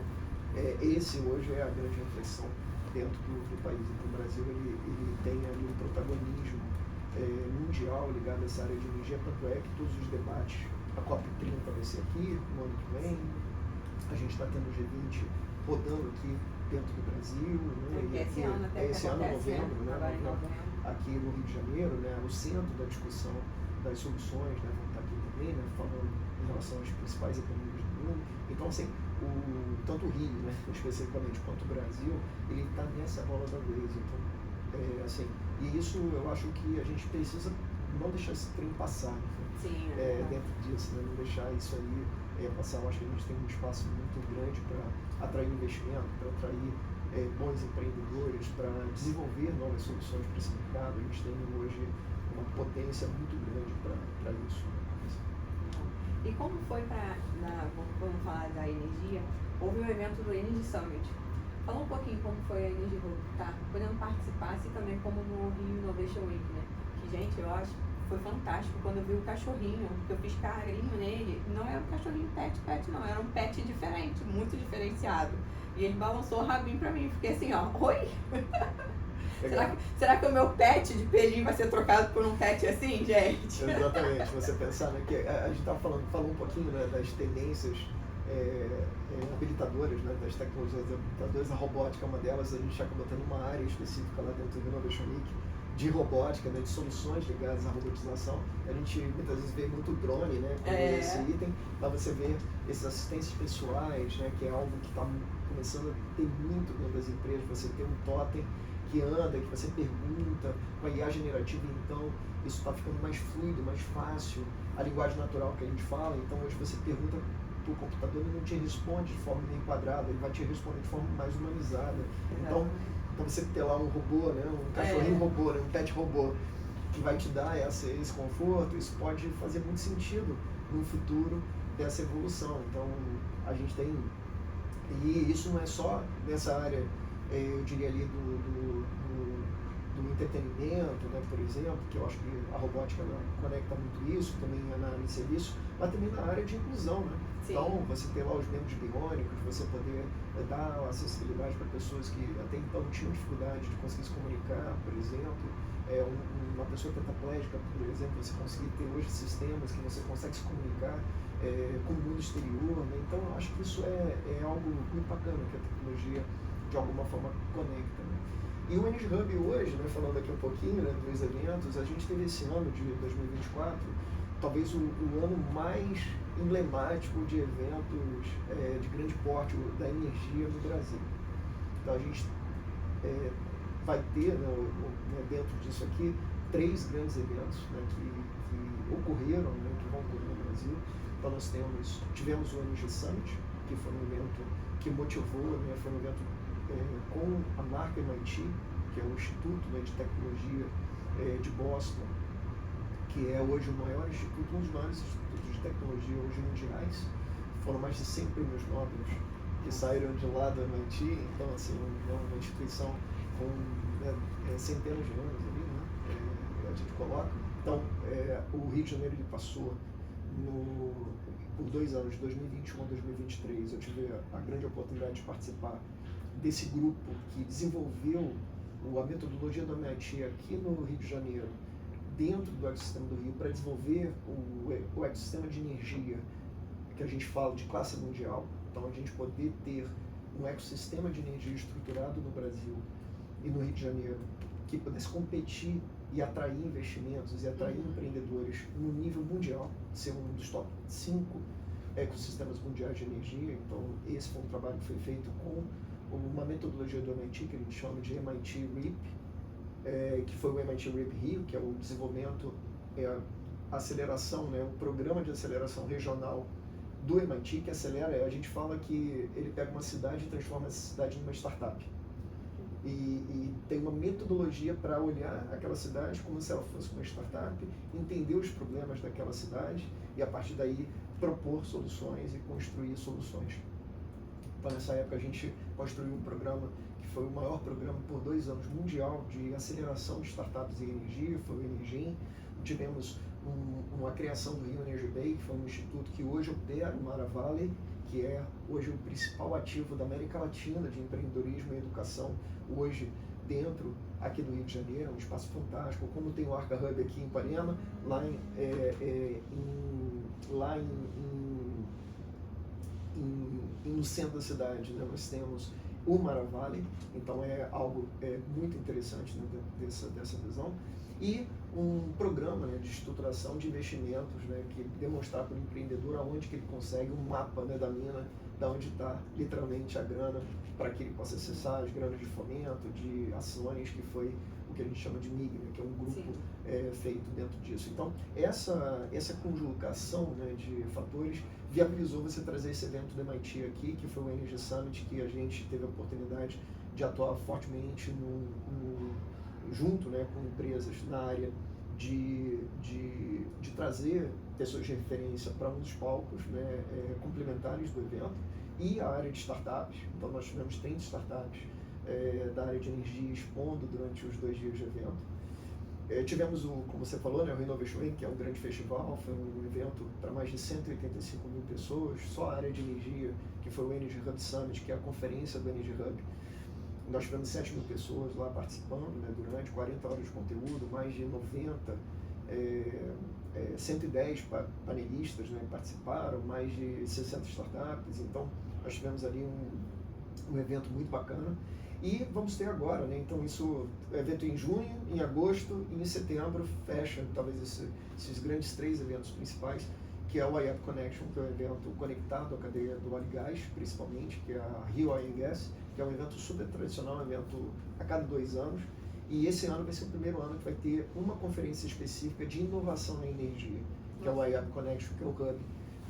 esse hoje é a grande reflexão dentro do país. Então, o Brasil ele tem ali um protagonismo mundial ligado a essa área de energia, tanto é que todos os debates, a COP30 vai ser aqui no ano que vem, a gente está tendo o G20 rodando aqui dentro do Brasil, né? E esse ano até esse ano, novembro, né? Agora em novembro. Aqui no Rio de Janeiro, né? O centro da discussão das soluções, né? Vão estar aqui também, né? Falando em relação às principais economias do mundo. Então, assim, tanto o Rio, né? Especificamente, quanto o Brasil, ele está nessa bola da vez. Então, assim, e isso eu acho que a gente precisa não deixar esse trem passar, né? Sim, dentro disso, né? Não deixar isso aí passar. Eu acho que a gente tem um espaço muito grande para atrair investimento, para atrair bons empreendedores, para desenvolver novas soluções para esse mercado. A gente tem hoje uma potência muito grande para isso. E como foi vamos falar da energia, houve um evento do Energy Summit. Fala um pouquinho como foi a Energy Hub, tá? Podendo participar, assim também como no Rio Innovation Week, né? Que, gente, eu acho foi fantástico quando eu vi o cachorrinho, que eu fiz carinho nele. Não era um cachorrinho pet, não, era um pet diferente, muito diferenciado. E ele balançou o rabinho pra mim, fiquei assim, ó, oi? Será que o meu pet de pelinho vai ser trocado por um pet assim, gente? Exatamente, você pensar, né, que a gente falou um pouquinho, né, das tendências habilitadoras, né, das tecnologias habilitadoras, a robótica é uma delas. A gente acabou tendo uma área específica lá dentro do Innovation Week de robótica, né, de soluções ligadas à robotização. A gente muitas vezes vê muito drone, né, como esse item, para você ver esses assistentes pessoais, né, que é algo que está começando a ter muito dentro das empresas. Você ter um totem que anda, que você pergunta, com a IA generativa, então isso está ficando mais fluido, mais fácil, a linguagem natural que a gente fala. Então hoje você pergunta para o computador, ele não te responde de forma nem quadrada, ele vai te responder de forma mais humanizada. Então você ter lá um robô, né, um cachorrinho robô, né, um pet robô, que vai te dar esse conforto, isso pode fazer muito sentido no futuro dessa evolução. Então a gente tem, e isso não é só nessa área, eu diria ali do entretenimento, né, por exemplo, que eu acho que a robótica conecta muito isso, também análise de serviço, mas também na área de inclusão, né? Sim. Então, você ter lá os membros biônicos, você poder dar acessibilidade para pessoas que até então tinham dificuldade de conseguir se comunicar, por exemplo, uma pessoa tetraplégica, por exemplo, você conseguir ter hoje sistemas que você consegue se comunicar com o mundo exterior, né? Então, eu acho que isso é algo muito bacana que a tecnologia, de alguma forma, conecta, né? E o Energy Hub hoje, né, falando aqui um pouquinho, né, dos eventos, a gente teve esse ano de 2024, talvez o ano mais emblemático de eventos de grande porte da energia no Brasil. Então a gente vai ter, né, dentro disso aqui, 3 grandes eventos, né, que ocorreram, né, que vão ocorrer no Brasil. Então nós tivemos o Energy Summit, que foi um evento que motivou, né, foi um evento com a marca MIT, que é o Instituto, né, de Tecnologia de Boston, que é hoje o maior instituto, um dos maiores institutos de tecnologia hoje mundiais. Foram mais de 100 prêmios Nobel que saíram de lá do MIT, então assim, é uma instituição com centenas de anos ali, né, a gente coloca. Então, o Rio de Janeiro ele passou por 2 anos, de 2021 a 2023, eu tive a grande oportunidade de participar desse grupo que desenvolveu a metodologia do MIT aqui no Rio de Janeiro, dentro do ecossistema do Rio, para desenvolver o ecossistema de energia que a gente fala de classe mundial. Então, a gente poder ter um ecossistema de energia estruturado no Brasil e no Rio de Janeiro, que pudesse competir e atrair investimentos e atrair empreendedores no nível mundial, ser um dos top 5 ecossistemas mundiais de energia. Então, esse foi um trabalho que foi feito com uma metodologia do MIT, que a gente chama de MIT RIP, que foi o MIT RIP Rio, que é o desenvolvimento, a aceleração, né, o programa de aceleração regional do MIT, que acelera, a gente fala que ele pega uma cidade e transforma essa cidade numa startup. E tem uma metodologia para olhar aquela cidade como se ela fosse uma startup, entender os problemas daquela cidade e, a partir daí, propor soluções e construir soluções. Então, nessa época, a gente construiu um programa que foi o maior programa por 2 anos mundial de aceleração de startups em energia, foi o Energin. Tivemos uma criação do Rio Energy Bay, que foi um instituto que hoje opera no Mara Valley, que é hoje o principal ativo da América Latina de empreendedorismo e educação, hoje dentro aqui do Rio de Janeiro, um espaço fantástico, como tem o Arca Hub aqui em Ipanema, no centro da cidade, né, nós temos o Mara Valley, então é algo muito interessante, né, dessa visão, e um programa, né, de estruturação de investimentos, né, que demonstrar para o empreendedor aonde que ele consegue um mapa, né, da mina, da onde está literalmente a grana, para que ele possa acessar as granas de fomento, de ações, que foi o que a gente chama de MIG, né, que é um grupo feito dentro disso. Então, essa conjugação, né, de fatores viabilizou você trazer esse evento do MIT aqui, que foi o Energy Summit, que a gente teve a oportunidade de atuar fortemente junto, né, com empresas na área de trazer pessoas de referência para um dos palcos, né, complementares do evento, e a área de startups. Então, nós tivemos 30 startups da área de energia expondo durante os 2 dias de evento. Tivemos como você falou, né, o Renovation Week, que é um grande festival, foi um evento para mais de 185 mil pessoas, só a área de energia, que foi o Energy Hub Summit, que é a conferência do Energy Hub. Nós tivemos 7 mil pessoas lá participando, né, durante 40 horas de conteúdo, mais de 90, 110 panelistas, né, participaram, mais de 60 startups. Então, nós tivemos ali um evento muito bacana. E vamos ter agora, né, então isso é evento em junho, em agosto e em setembro, fecha talvez esses grandes 3 eventos principais, que é o IAP Connection, que é um evento conectado à cadeia do óleo e gás, principalmente, que é a Rio Oil and Gas, que é um evento super tradicional, um evento a cada 2 anos, e esse ano vai ser o primeiro ano que vai ter uma conferência específica de inovação na energia, que é o IAP Connection, que é o hub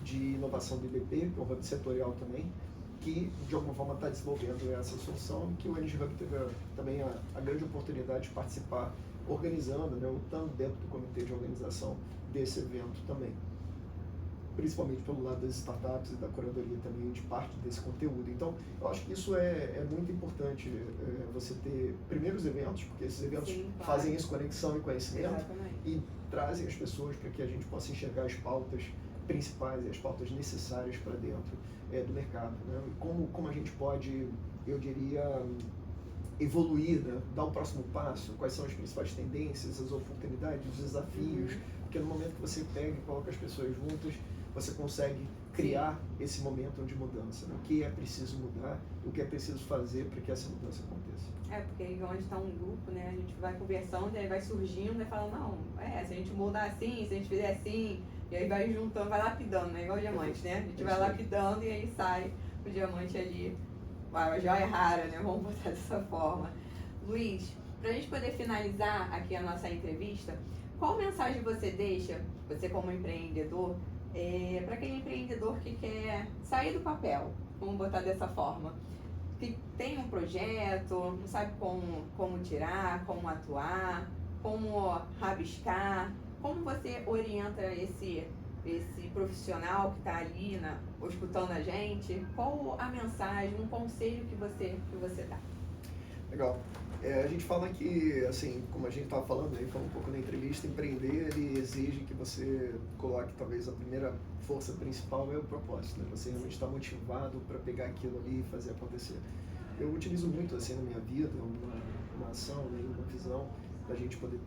de inovação do IBP, que é um hub setorial também, que de alguma forma está desenvolvendo essa solução, que o Energy Hub teve também a grande oportunidade de participar, organizando, né, lutando dentro do comitê de organização desse evento também, principalmente pelo lado das startups e da curadoria também de parte desse conteúdo. Então, eu acho que isso é muito importante, você ter primeiros eventos, porque esses eventos fazem isso, conexão e conhecimento. Exatamente. E trazem as pessoas para que a gente possa enxergar as pautas principais e as pautas necessárias para dentro do mercado, né? Como a gente pode, eu diria, evoluir, né? Dar o próximo passo, quais são as principais tendências, as oportunidades, os desafios, porque no momento que você pega e coloca as pessoas juntas, você consegue criar esse momento de mudança, né? O que é preciso mudar, o que é preciso fazer para que essa mudança aconteça. Porque onde está um grupo, né, a gente vai conversando e aí vai surgindo e fala, não, se a gente mudar assim, se a gente fizer assim, e aí vai juntando, vai lapidando, né, igual o diamante, né? A gente vai lapidando e aí sai o diamante ali, a joia rara, né, vamos botar dessa forma. Luiz, para a gente poder finalizar aqui a nossa entrevista, qual mensagem você deixa, você como empreendedor, para aquele empreendedor que quer sair do papel, vamos botar dessa forma, que tem um projeto, não sabe como tirar, como atuar, como rabiscar, como você orienta esse profissional que está ali escutando a gente? Qual a mensagem, um conselho que você dá? Legal. A gente fala que, assim, como a gente estava falando, né, falou um pouco na entrevista, empreender, ele exige que você coloque, talvez, a primeira força principal é o propósito, né? Você realmente está motivado para pegar aquilo ali e fazer acontecer. Eu utilizo muito, assim, na minha vida, uma ação, né, uma visão, da gente poder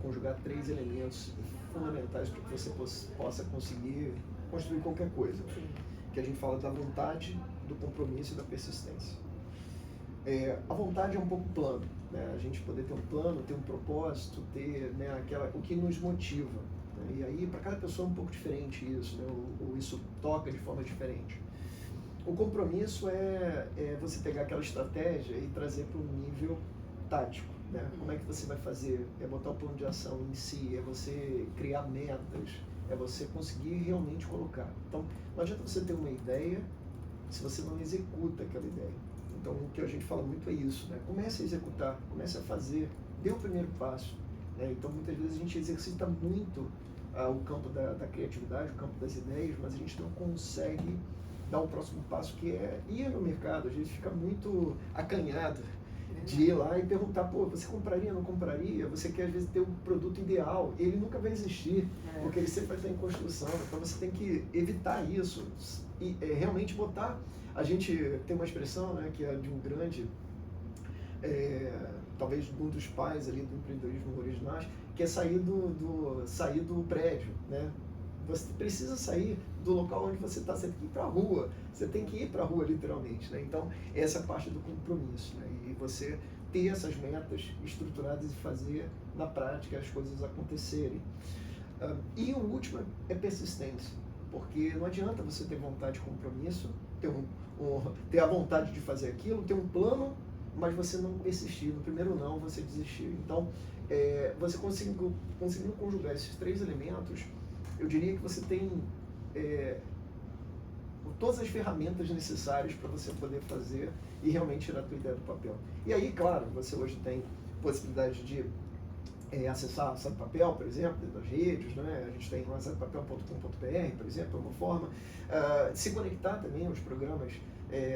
conjugar 3 elementos fundamentais para que você possa conseguir construir qualquer coisa. Sim. Que a gente fala da vontade, do compromisso e da persistência. A vontade é um pouco plano, né? A gente poder ter um plano, ter um propósito, ter, né, o que nos motiva. Né? E aí, para cada pessoa é um pouco diferente isso, né? Isso toca de forma diferente. O compromisso é você pegar aquela estratégia e trazer para um nível tático. Né? Como é que você vai fazer? É botar o plano de ação em si, é você criar metas, é você conseguir realmente colocar. Então, não adianta você ter uma ideia se você não executa aquela ideia. Então, o que a gente fala muito é isso, né? Comece a executar, comece a fazer, dê o primeiro passo. Né? Então, muitas vezes a gente exercita muito o campo da criatividade, o campo das ideias, mas a gente não consegue dar o próximo passo, que é ir no mercado. A gente fica muito acanhado de ir lá e perguntar, pô, você compraria, não compraria? Você quer, às vezes, ter o produto ideal. Ele nunca vai existir, porque ele sempre vai estar em construção. Então, você tem que evitar isso e realmente botar... A gente tem uma expressão, né, que é de um grande, talvez um dos pais ali do empreendedorismo originais, que é sair do prédio, né? Você precisa sair do local onde você está, você tem que ir para a rua, você tem que ir para a rua literalmente, né? Então, essa é a parte do compromisso, né? E você ter essas metas estruturadas e fazer na prática as coisas acontecerem. E o último é persistência, porque não adianta você ter vontade de compromisso, ter a vontade de fazer aquilo, ter um plano, mas você não persistir. No primeiro não, você desistir. Então, você conseguindo conjugar esses 3 elementos, eu diria que você tem todas as ferramentas necessárias para você poder fazer e realmente tirar a tua ideia do papel. E aí, claro, você hoje tem possibilidade de acessar o Sai do Papel, por exemplo, das redes, né? A gente tem lá saidopapel.com.br, por exemplo, é uma forma de se conectar também aos programas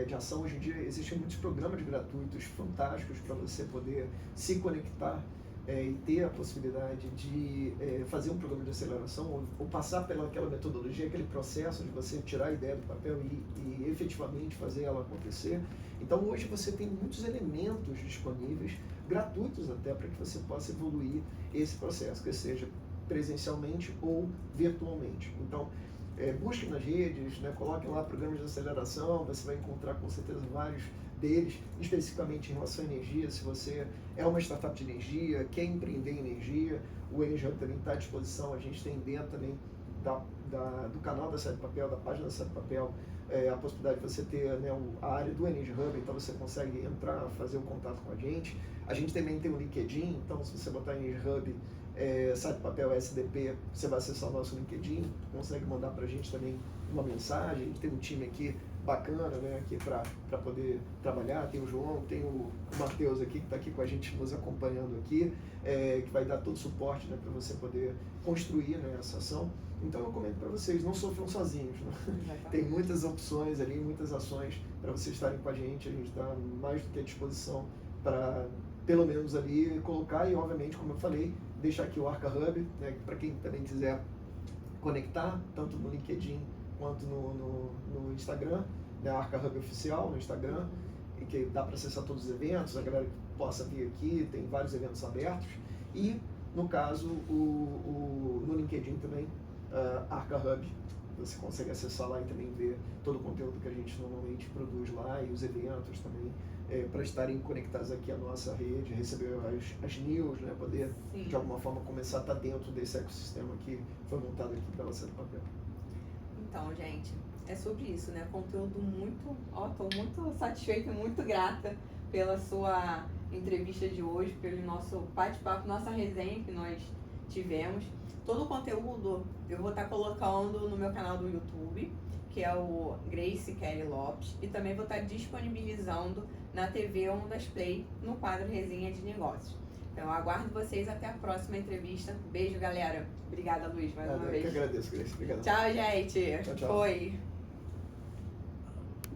de ação. Hoje em dia existem muitos programas gratuitos fantásticos para você poder se conectar e ter a possibilidade de fazer um programa de aceleração ou passar pelaquela metodologia, aquele processo de você tirar a ideia do papel e efetivamente fazer ela acontecer. Então hoje você tem muitos elementos disponíveis, gratuitos até, para que você possa evoluir esse processo, que seja presencialmente ou virtualmente. Então, busque nas redes, né, coloque lá programas de aceleração, você vai encontrar com certeza vários deles, especificamente em relação à energia. Se você é uma startup de energia, quer empreender em energia, o Energy Hub também está à disposição. A gente tem dentro também do canal da Sai do Papel, da página da Sai do Papel, a possibilidade de você ter, né, a área do Energy Hub, então você consegue entrar, fazer o contato com a gente. A gente também tem o LinkedIn, então se você botar Energy Hub, Sai do Papel SDP, você vai acessar o nosso LinkedIn, consegue mandar para a gente também uma mensagem. A gente tem um time aqui bacana, né, aqui para poder trabalhar. Tem o João, tem o Matheus aqui, que está aqui com a gente, nos acompanhando aqui, que vai dar todo o suporte, né, para você poder construir, né, essa ação. Então eu comento para vocês, não sofram sozinhos, né? Tem muitas opções ali, muitas ações para vocês estarem com a gente está mais do que à disposição para, pelo menos ali, colocar e, obviamente, como eu falei, deixar aqui o Arca Hub, né, para quem também quiser conectar, tanto no LinkedIn quanto no Instagram, né, Arca Hub Oficial no Instagram, e que dá para acessar todos os eventos, a galera que possa vir aqui, tem vários eventos abertos, e no caso no LinkedIn também, Arca Hub, você consegue acessar lá e também ver todo o conteúdo que a gente normalmente produz lá e os eventos também, para estarem conectados aqui à nossa rede, receber as news, né, poder Sim. de alguma forma começar a estar dentro desse ecossistema que foi montado aqui pela Sai do Papel. Então, gente, é sobre isso, né? Conteúdo muito... Tô muito satisfeita e muito grata pela sua entrevista de hoje, pelo nosso bate-papo, nossa resenha que nós tivemos. Todo o conteúdo eu vou estar colocando no meu canal do YouTube, que é o Grace Kelly Lopes, e também vou estar disponibilizando na TV Ondas Play, no quadro Resenha de Negócios. Então, eu aguardo vocês até a próxima entrevista. Beijo, galera. Obrigada, Luiz, mais uma vez. Eu que agradeço, Grace. Obrigado. Tchau, gente. Tchau, tchau. Foi.